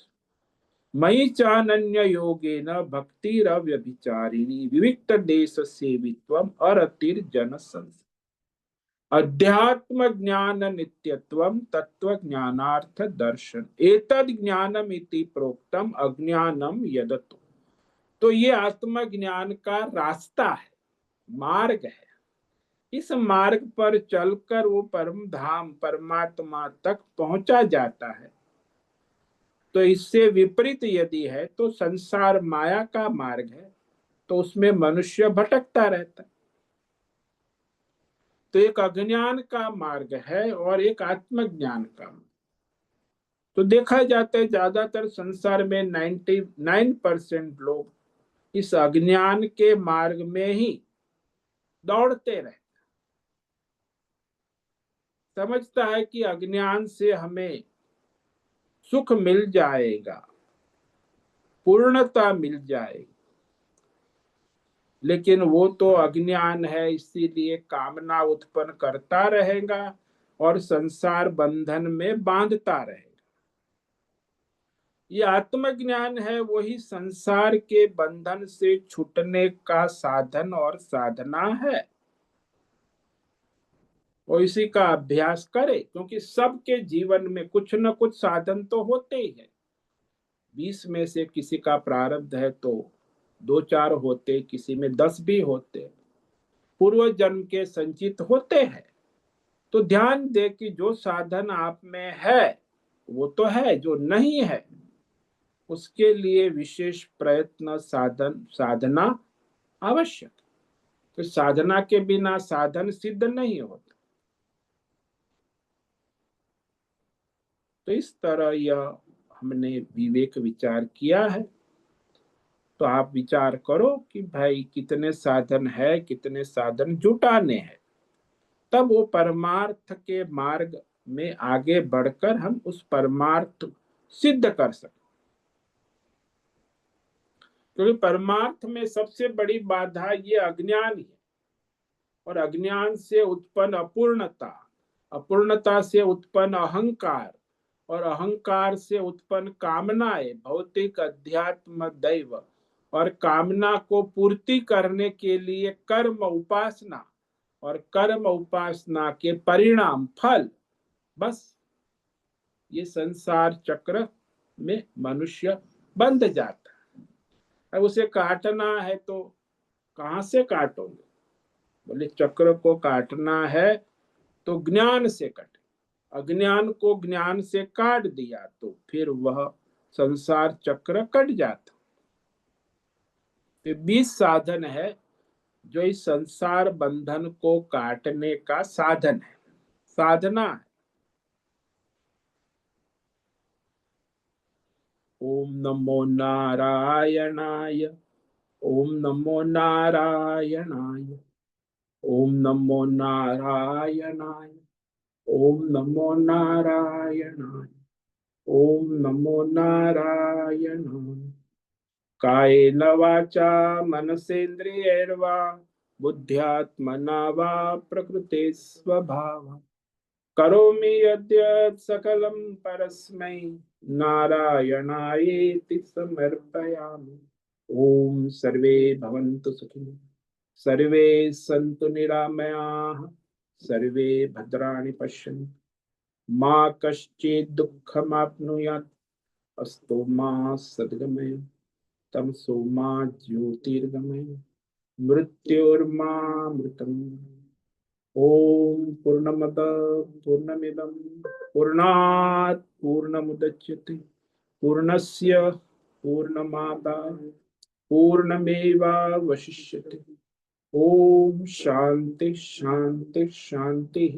[SPEAKER 1] मयि चानन्य योगेन भक्तिरव्यभिचारिणी विविक्त देश सेवित्वम अरतिर्जन संस अध्यात्म ज्ञान नित्यत्वम तत्व ज्ञानार्थ दर्शन एतद ज्ञानम इति प्रोक्तम अज्ञानम यदतु। तो ये आत्म ज्ञान का रास्ता है, मार्ग है। इस मार्ग पर चलकर वो परम धाम परमात्मा तक पहुंचा जाता है। तो इससे विपरीत यदि है तो संसार माया का मार्ग है, तो उसमें मनुष्य भटकता रहता है। तो एक अज्ञान का मार्ग है और एक आत्मज्ञान का। तो देखा जाता है ज्यादातर संसार में 99% लोग इस अज्ञान के मार्ग में ही दौड़ते रहते, समझता है कि अज्ञान से हमें सुख मिल जाएगा, पूर्णता मिल जाएगी, लेकिन वो तो अज्ञान है, इसीलिए कामना उत्पन्न करता रहेगा और संसार बंधन में बांधता रहेगा। ये आत्मज्ञान है, वही संसार के बंधन से छूटने का साधन और साधना है। और इसी का अभ्यास करे, क्योंकि सबके जीवन में कुछ न कुछ साधन तो होते ही है। 20 में से किसी का प्रारब्ध है तो 2-4 होते, किसी में 10 भी होते, पूर्व जन्म के संचित होते हैं। तो ध्यान दे कि जो साधन आप में है वो तो है, जो नहीं है उसके लिए विशेष प्रयत्न साधना आवश्यक। तो साधना के बिना साधन सिद्ध नहीं होता। तो इस तरह यह हमने विवेक विचार किया है। तो आप विचार करो कि भाई कितने साधन है, कितने साधन जुटाने हैं, तब वो परमार्थ के मार्ग में आगे बढ़कर हम उस परमार्थ सिद्ध कर सकते। क्योंकि परमार्थ में सबसे बड़ी बाधा ये अज्ञान है, और अज्ञान से उत्पन्न अपूर्णता, अपूर्णता से उत्पन्न अहंकार, और अहंकार से उत्पन्न कामनाएं, भौतिक अध्यात्म दैव, और कामना को पूर्ति करने के लिए कर्म उपासना, और कर्म उपासना के परिणाम फल। बस ये संसार चक्र में मनुष्य बंध जाता है। अब उसे काटना है तो कहां से काटोगे? बोले चक्र को काटना है तो ज्ञान से कटे। अज्ञान को ज्ञान से काट दिया तो फिर वह संसार चक्र कट जाता। तो 20 साधन है जो इस संसार बंधन को काटने का साधन है, साधना है। ओम नमो नारायणाय, ओम नमो नारायणाय, ओम नमो नारायणाय, ओम नमो नारायणाय, ओम नमो नारायणाय। कायेन वाचा मनसेन्द्रियैर्वा बुद्ध्यात्मना वा प्रकृते स्वभाव करोमि यद्यत् सकलं परस्मै नारायणायेति समर्पयामि। ओम सर्वे भवन्तु सुखिनः, सर्वे सन्तु निरामयाः, सर्वे भद्राणि पश्यन्तु, मा कश्चित् दुःखमाप्नुयात्, अस्तु मा सद्गमय, तमसो मा ज्योतिर्गमय, मृत्योर्मामृतम्। ओम पूर्णमद पूर्णमिदं पूर्णात् पूर्णमुदच्यते पूर्णस्य पूर्णमादाय पूर्णमेवावशिष्यते। ओम शांति शांति शांति।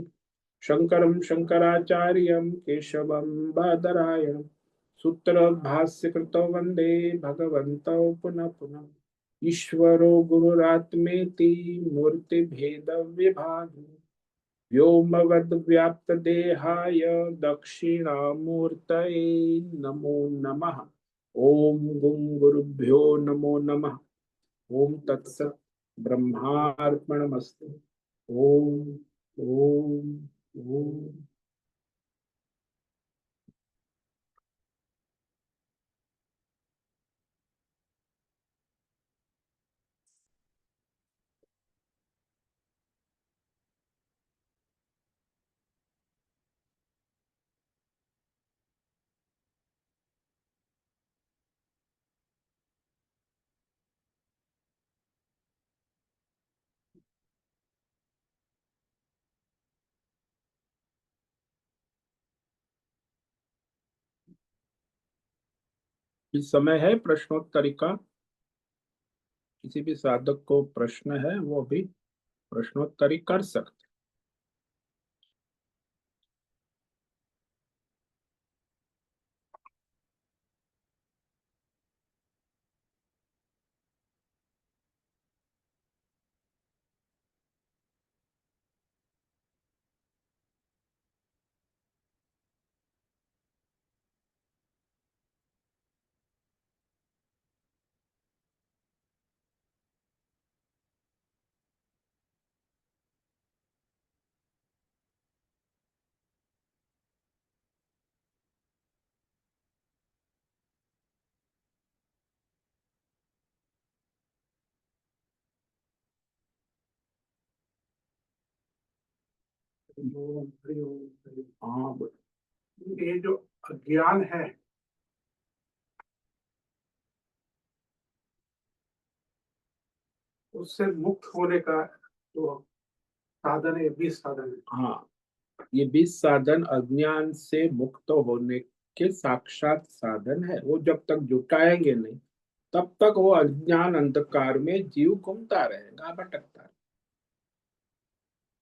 [SPEAKER 1] शंकरं शंकराचार्यं केशवं बादरायणं सूत्र भाष्य कृतौ वंदे भगवन्तौ पुनः पुनः। ईश्वरो गुरुरात्मेति मूर्ति भेद विभाग व्योमवद्व्याप्तदेहाय दक्षिणामूर्तये नमो नमः। ओम गुं गुरुभ्यो नमो नमः। ओम तत्सत् ब्रह्मार्पणमस्तु। ओम ओम ओम। इस समय है प्रश्नोत्तरी का। किसी भी साधक को प्रश्न है वो भी प्रश्नोत्तरी कर सकते। हाँ,
[SPEAKER 2] ये जो अज्ञान है उससे मुक्त होने का जो साधन है, 20 साधन है।
[SPEAKER 1] हाँ, ये 20 साधन अज्ञान से मुक्त होने के साक्षात साधन है। वो जब तक जुटाएंगे नहीं तब तक वो अज्ञान अंधकार में जीव घूमता रहेगा, भटकता रहेगा।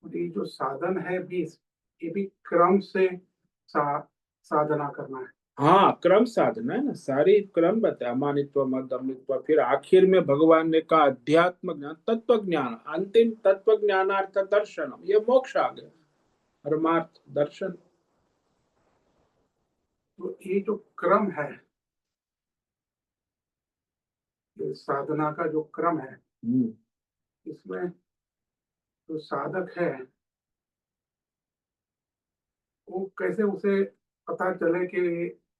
[SPEAKER 2] और ये जो साधन है भी, ये भी क्रम से साधना करना है।
[SPEAKER 1] हाँ, क्रम साधना है ना, सारी क्रम बताया, अमानित्व मध्यमित्व, फिर आखिर में भगवान ने कहा अध्यात्म ज्ञान तत्व ज्ञान, अंतिम तत्व ज्ञानार्थ दर्शनम, ये मोक्ष आ गया, परमार्थ दर्शन।
[SPEAKER 2] तो ये जो क्रम है, ये साधना का जो क्रम है, इसमें जो साधक है वो कैसे उसे पता चले कि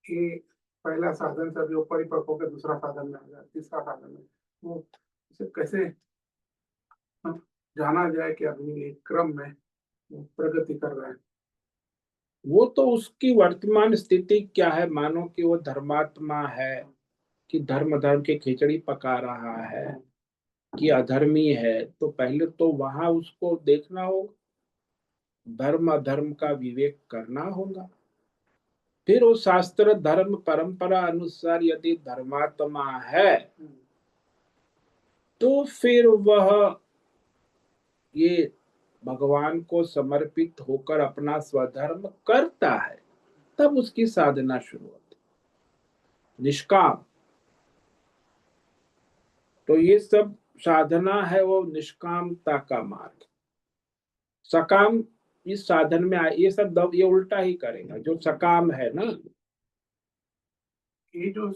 [SPEAKER 2] ये पहला साधन से अभी वो परिपक्व होकर दूसरा साधन में आ गया, तीसरा साधन में, वो उसे कैसे जाना जाए कि अभी एक क्रम में वो प्रगति कर रहा है।
[SPEAKER 1] वो तो उसकी वर्तमान स्थिति क्या है, मानो कि वो धर्मात्मा है कि धर्म धर्म की खिचड़ी पका रहा है कि अधर्मी है, तो पहले तो वहां उसको देखना होगा, धर्म अधर्म का विवेक करना होगा। फिर वो शास्त्र धर्म परंपरा अनुसार यदि धर्मात्मा है तो फिर वह ये भगवान को समर्पित होकर अपना स्वधर्म करता है, तब उसकी साधना शुरू होती निष्काम। तो ये सब साधना है वो निष्कामता का मार्ग। सकाम इस साधन में ये सब ये उल्टा ही करेगा जो सकाम है ना।
[SPEAKER 2] ये जो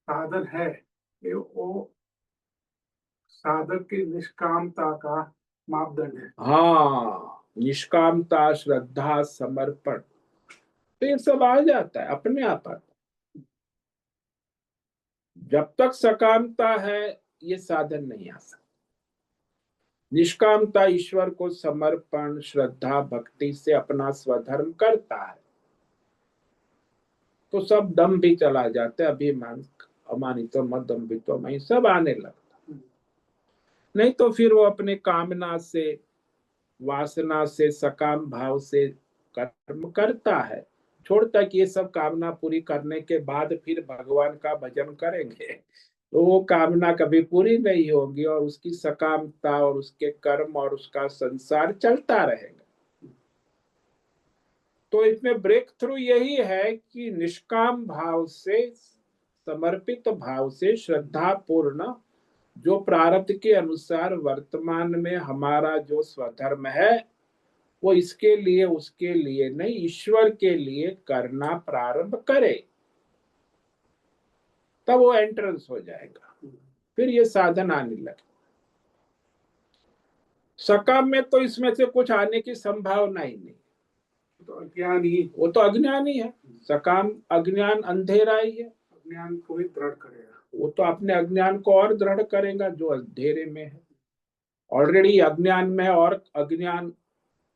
[SPEAKER 2] साधन है, ये वो साधक की निष्कामता का मापदंड है।
[SPEAKER 1] हाँ, निष्कामता, श्रद्धा, समर्पण, तो ये सब आ जाता है, अपने आप आता है। जब तक सकामता है ये साधन नहीं आ सकता। निष्कामता ईश्वर को समर्पण, श्रद्धा, भक्ति से अपना स्वधर्म करता है तो सब दम भी चला जाते, अभिमान, अमानित्व मदम्भित्व में सब आने लगता। नहीं तो फिर वो अपने कामना से, वासना से, सकाम भाव से कर्म करता है, छोड़ता कि ये सब कामना पूरी करने के बाद फिर भगवान का भजन करेंगे, तो वो कामना कभी पूरी नहीं होगी और उसकी सकामता और उसके कर्म और उसका संसार चलता रहेगा। तो इसमें ब्रेक थ्रू यही है कि निष्काम भाव से, समर्पित भाव से, श्रद्धा पूर्ण, जो प्रारब्ध के अनुसार वर्तमान में हमारा जो स्वधर्म है वो इसके लिए उसके लिए नहीं, ईश्वर के लिए करना प्रारंभ करे, तब वो एंट्रेंस हो जाएगा, फिर ये साधन आने लगे। सकाम में तो इसमें से कुछ आने की संभावना ही नहीं,
[SPEAKER 2] तो अज्ञान ही,
[SPEAKER 1] वो तो अज्ञान ही है। सकाम अज्ञान अंधेरा ही है,
[SPEAKER 2] अज्ञान को भी दृढ़ करेगा।
[SPEAKER 1] वो तो अपने अज्ञान को और दृढ़ करेगा जो अंधेरे में है, ऑलरेडी अज्ञान में है, और अज्ञान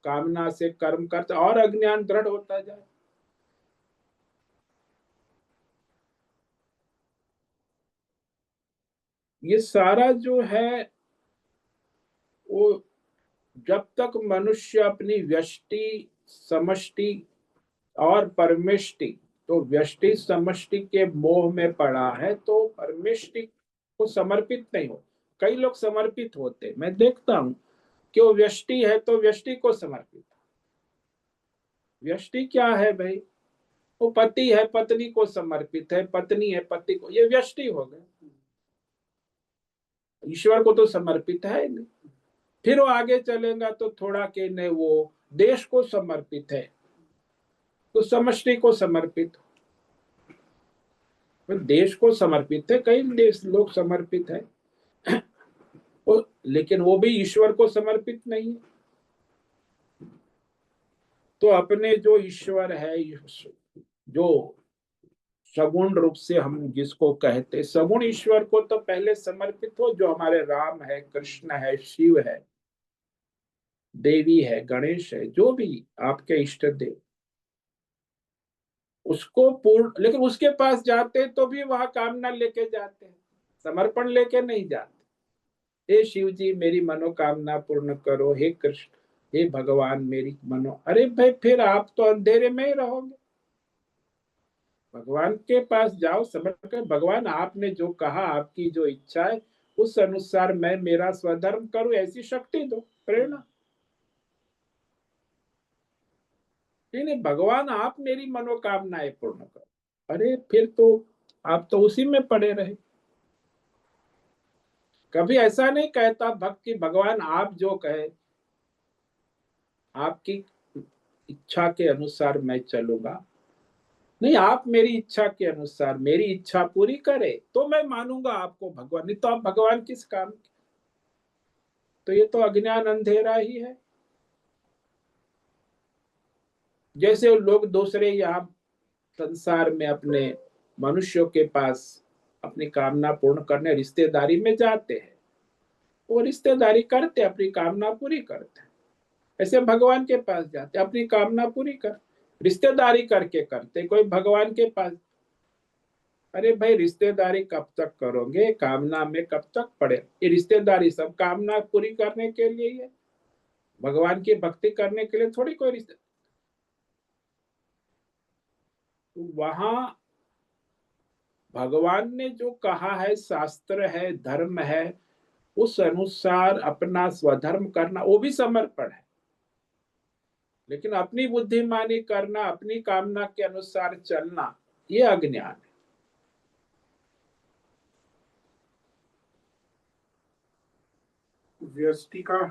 [SPEAKER 1] कामना से कर्म करता और अज्ञान दृढ़ होता जाए। ये सारा जो है वो जब तक मनुष्य अपनी व्यष्टि, समष्टि और परमेष्टि, तो व्यष्टि समष्टि के मोह में पड़ा है तो परमेष्टि को समर्पित नहीं हो। कई लोग समर्पित होते, मैं देखता हूं कि वो व्यष्टि है तो व्यष्टि को समर्पित। व्यष्टि क्या है भाई, वो पति है पत्नी को समर्पित है, पत्नी है पति को, ये व्यष्टि हो गए, ईश्वर को तो समर्पित है नहीं। फिर वो आगे चलेगा तो थोड़ा के ने वो देश को समर्पित है तो समष्टि को समर्पित हो, देश को समर्पित है, कई देश लोग समर्पित है लेकिन वो भी ईश्वर को समर्पित नहीं है। तो अपने जो ईश्वर है, जो सगुण रूप से हम जिसको कहते सगुण ईश्वर को तो पहले समर्पित हो, जो हमारे राम है, कृष्ण है, शिव है, देवी है, गणेश है, जो भी आपके इष्ट देव, उसको पूर्ण। लेकिन उसके पास जाते तो भी वहां कामना लेके जाते हैं, समर्पण लेके नहीं जाते। हे शिव जी मेरी मनोकामना पूर्ण करो, हे कृष्ण हे भगवान मेरी मनो, अरे भाई फिर आप तो अंधेरे में ही रहोगे। भगवान के पास जाओ, समझ कर भगवान आपने जो कहा, आपकी जो इच्छा है उस अनुसार मैं मेरा स्वधर्म करूं, ऐसी शक्ति दो, प्रेरणा। नहीं नहीं, भगवान आप मेरी मनोकामनाएं पूर्ण करो। अरे फिर तो आप तो उसी में पड़े रहे। कभी ऐसा नहीं कहता भक्त कि भगवान आप जो कहे, आपकी इच्छा के अनुसार मैं चलूंगा। नहीं, आप मेरी इच्छा के अनुसार मेरी इच्छा पूरी करे तो मैं मानूंगा आपको भगवान, नहीं तो आप भगवान किस काम के? तो ये तो अज्ञान अंधेरा ही है। जैसे लोग दूसरे यहाँ संसार में अपने मनुष्यों के पास अपनी कामना पूर्ण करने रिश्तेदारी में जाते हैं, वो रिश्तेदारी करते, अपनी कामना पूरी करते हैं। ऐसे भगवान के पास जाते, अपनी कामना पूरी कर, रिश्तेदारी करके करते, कोई भगवान के पास। अरे भाई रिश्तेदारी कब तक करोगे, कामना में कब तक पड़े? ये रिश्तेदारी सब कामना पूरी करने के लिए ही है, भगवान की भक्ति करने के लिए थोड़ी कोई रिश्ते। तो वहां भगवान ने जो कहा है, शास्त्र है, धर्म है, उस अनुसार अपना स्वधर्म करना वो भी समर्पण है। लेकिन अपनी बुद्धिमानी करना, अपनी कामना के अनुसार चलना, ये अज्ञान है।
[SPEAKER 2] व्यष्टि का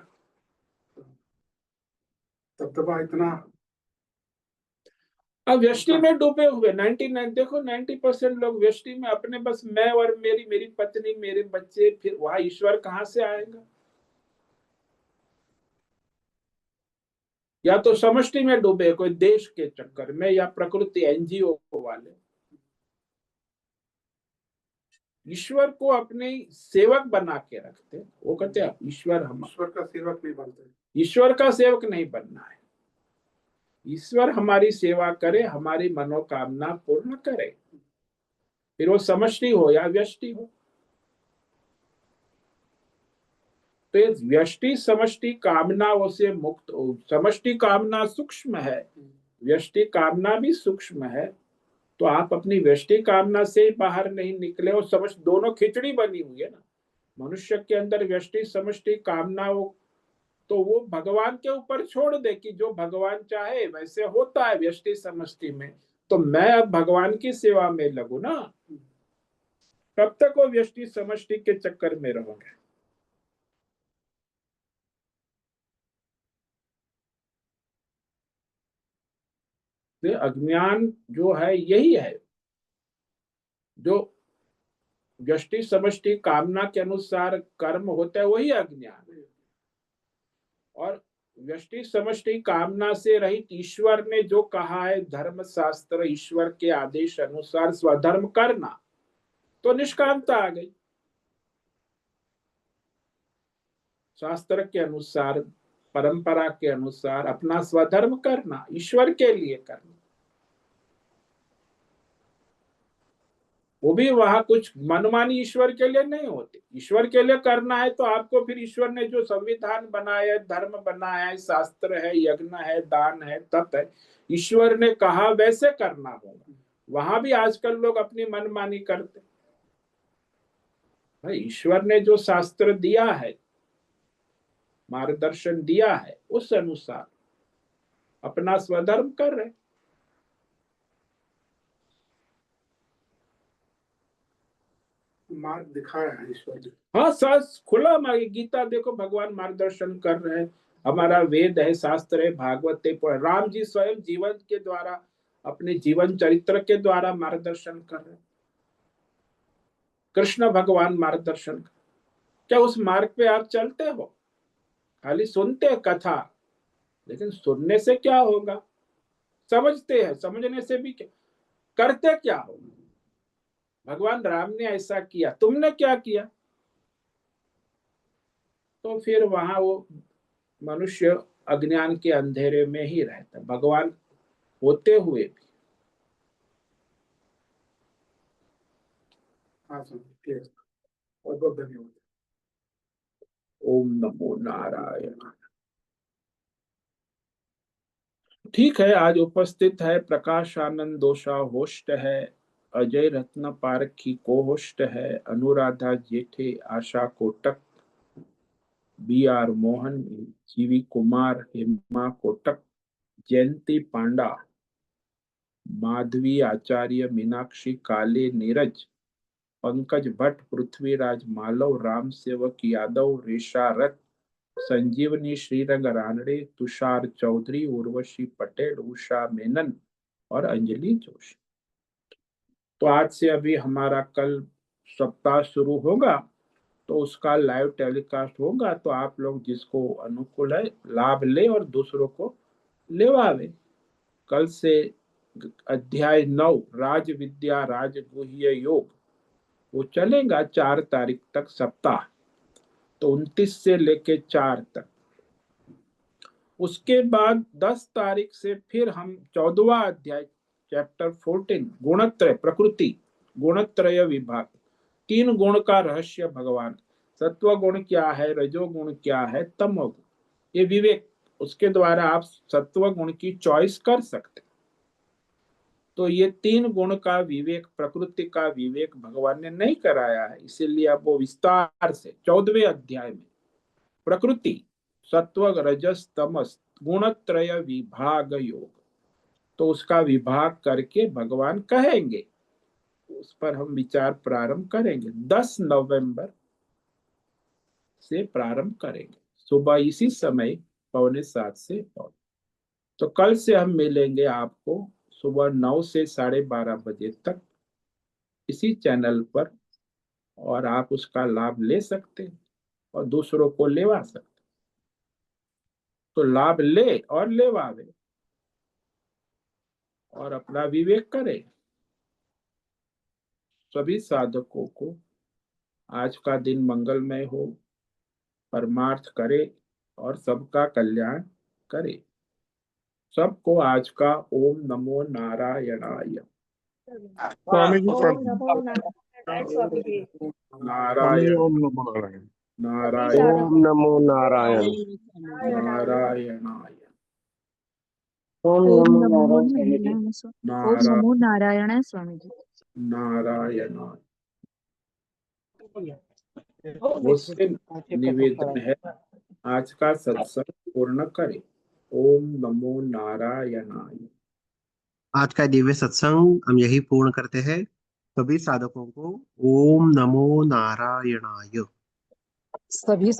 [SPEAKER 2] दबदबा इतना।
[SPEAKER 1] अब व्यष्टि में डूबे हुए 99, देखो 90% लोग व्यष्टि में अपने, बस मैं और मेरी पत्नी, मेरे बच्चे, फिर वहां ईश्वर कहां से आएगा? या तो समष्टि में डूबे, कोई देश के चक्कर में, या प्रकृति एनजीओ वाले। ईश्वर को अपने सेवक बना के रखते, वो कहते हैं ईश्वर हम,
[SPEAKER 2] ईश्वर का सेवक नहीं बनते।
[SPEAKER 1] ईश्वर का सेवक नहीं बनना है। ईश्वर हमारी सेवा करे, हमारी मनोकामना पूर्ण करे, फिर वो समष्टि हो या व्यष्टि हो। तो ये व्यष्टि समष्टि कामनाओं से मुक्त हो। समष्टि कामना सूक्ष्म है, व्यष्टि कामना भी सूक्ष्म है। तो आप अपनी व्यष्टि कामना से बाहर नहीं निकले, और समष्टि दोनों खिचड़ी बनी हुई है ना। मनुष्य के अंदर व्यष्टि समष्टि कामनाओं, तो वो भगवान के ऊपर छोड़ दे कि जो भगवान चाहे वैसे होता है व्यष्टि समष्टि में। तो मैं अब भगवान की सेवा में लगू ना, कब तक वो व्यष्टि समष्टि के चक्कर में रहोगे? तो अज्ञान जो है यही है, जो व्यष्टि समष्टि कामना के अनुसार कर्म होता है वही अज्ञान है। और व्यष्टि समष्टि कामना से रहित ईश्वर ने जो कहा है, धर्म शास्त्र ईश्वर के आदेश अनुसार स्वधर्म करना, तो निष्कामता आ गई। शास्त्र के अनुसार, परंपरा के अनुसार अपना स्वधर्म करना, ईश्वर के लिए करना, वो भी वहां कुछ मनमानी ईश्वर के लिए नहीं होती। ईश्वर के लिए करना है तो आपको फिर ईश्वर ने जो संविधान बनाया है, धर्म बनाया है, शास्त्र है, यज्ञ है, दान है, तप है, ईश्वर ने कहा वैसे करना होगा। वहां भी आजकल लोग अपनी मनमानी करते। भाई ईश्वर ने जो शास्त्र दिया है, मार्गदर्शन दिया है, उस अनुसार अपना स्वधर्म कर रहे।
[SPEAKER 2] मार्ग दिखाया है ईश्वर ने।
[SPEAKER 1] हाँ, शास्त्र खुला, हमारी गीता देखो, भगवान मार्गदर्शन कर रहे हैं। हमारा वेद है, शास्त्र है, भागवत है, राम जी स्वयं जीवन के द्वारा, अपने जीवन चरित्र के द्वारा मार्गदर्शन कर रहे हैं। कृष्ण भगवान मार्गदर्शन कर, क्या उस मार्ग पे आप चलते हो? खाली सुनते हैं कथा, लेकिन सुनने से क्या होगा? समझते हैं, समझने से भी क्या, करते क्या हो? भगवान राम ने ऐसा किया, तुमने क्या किया? तो फिर वहां वो मनुष्य अज्ञान के अंधेरे में ही रहता, भगवान होते हुए भी।
[SPEAKER 2] हाँ सर, ठीक है। बहुत बहुत धन्यवाद।
[SPEAKER 1] ओम नमो नारायण। ठीक है, आज उपस्थित है प्रकाश आनंद दोषा होस्ट है, अजय रत्न पारखी को होस्ट है, अनुराधा जेठे, आशा कोटक, बी आर मोहन, जीवी कुमार, हेमा कोटक, जयंती पांडा, माधवी आचार्य, मीनाक्षी काले, नीरज, पंकज भट्ट, पृथ्वीराज मालव, राम सेवक यादव, रेशा रथ, संजीवनी श्रीरंग रानड़े, तुषार चौधरी, उर्वशी पटेल, उषा मेनन और अंजलि जोशी। तो आज से अभी हमारा कल सप्ताह शुरू होगा, तो उसका लाइव टेलीकास्ट होगा, तो आप लोग जिसको अनुकूल है लाभ ले और दूसरों को लेवावे। कल से अध्याय 9 राज विद्या राजगुह्य योग वो चलेगा 4 तारीख तक सप्ताह, तो 29 से लेके 4 तक। उसके बाद 10 तारीख से फिर हम 14वां अध्याय चैप्टर 14 गुणत्रय प्रकृति गुणत्रय विभाग, 3 गुण का रहस्य भगवान, सत्व गुण क्या है, रजोगुण क्या है, तमोगुण, ये विवेक, उसके द्वारा आप सत्व गुण की चॉइस कर सकते। तो ये 3 गुण का विवेक, प्रकृति का विवेक भगवान ने नहीं कराया है, इसीलिए अब वो विस्तार से 14वें अध्याय में प्रकृति सत्व रजस तमस गुणत्रय विभाग योग, तो उसका विभाग करके भगवान कहेंगे, उस पर हम विचार प्रारंभ करेंगे। 10 नवंबर से प्रारंभ करेंगे, सुबह इसी समय 6:45 से। तो कल से हम मिलेंगे आपको सुबह 9 से 12:30 बजे तक इसी चैनल पर, और आप उसका लाभ ले सकते हैं और दूसरों को लेवा सकते। तो लाभ ले और लेवावे और अपना विवेक करे। सभी साधकों को आज का दिन मंगलमय हो, परमार्थ करे और सबका कल्याण करे। सबको आज का ओम नमो नारायणाय।
[SPEAKER 3] स्वामी जी
[SPEAKER 4] ओम नमो नारायण स्वामी जी।
[SPEAKER 1] नारायण
[SPEAKER 3] ओम नमो नारायण।
[SPEAKER 1] नारायण
[SPEAKER 3] ओम नमो नारायण।
[SPEAKER 1] नारायणाय
[SPEAKER 3] ओम
[SPEAKER 4] ओम
[SPEAKER 3] नमो
[SPEAKER 4] नमो
[SPEAKER 3] नारायण।
[SPEAKER 4] नारायण स्वामी जी।
[SPEAKER 1] नारायणाय। मुझसे निवेदन है आज का सत्संग पूर्ण करें। ओम नमो नारायणाय।
[SPEAKER 5] आज का दिव्य सत्संग हम यही पूर्ण करते हैं। सभी साधकों को ओम नमो नारायणाय।
[SPEAKER 4] सभी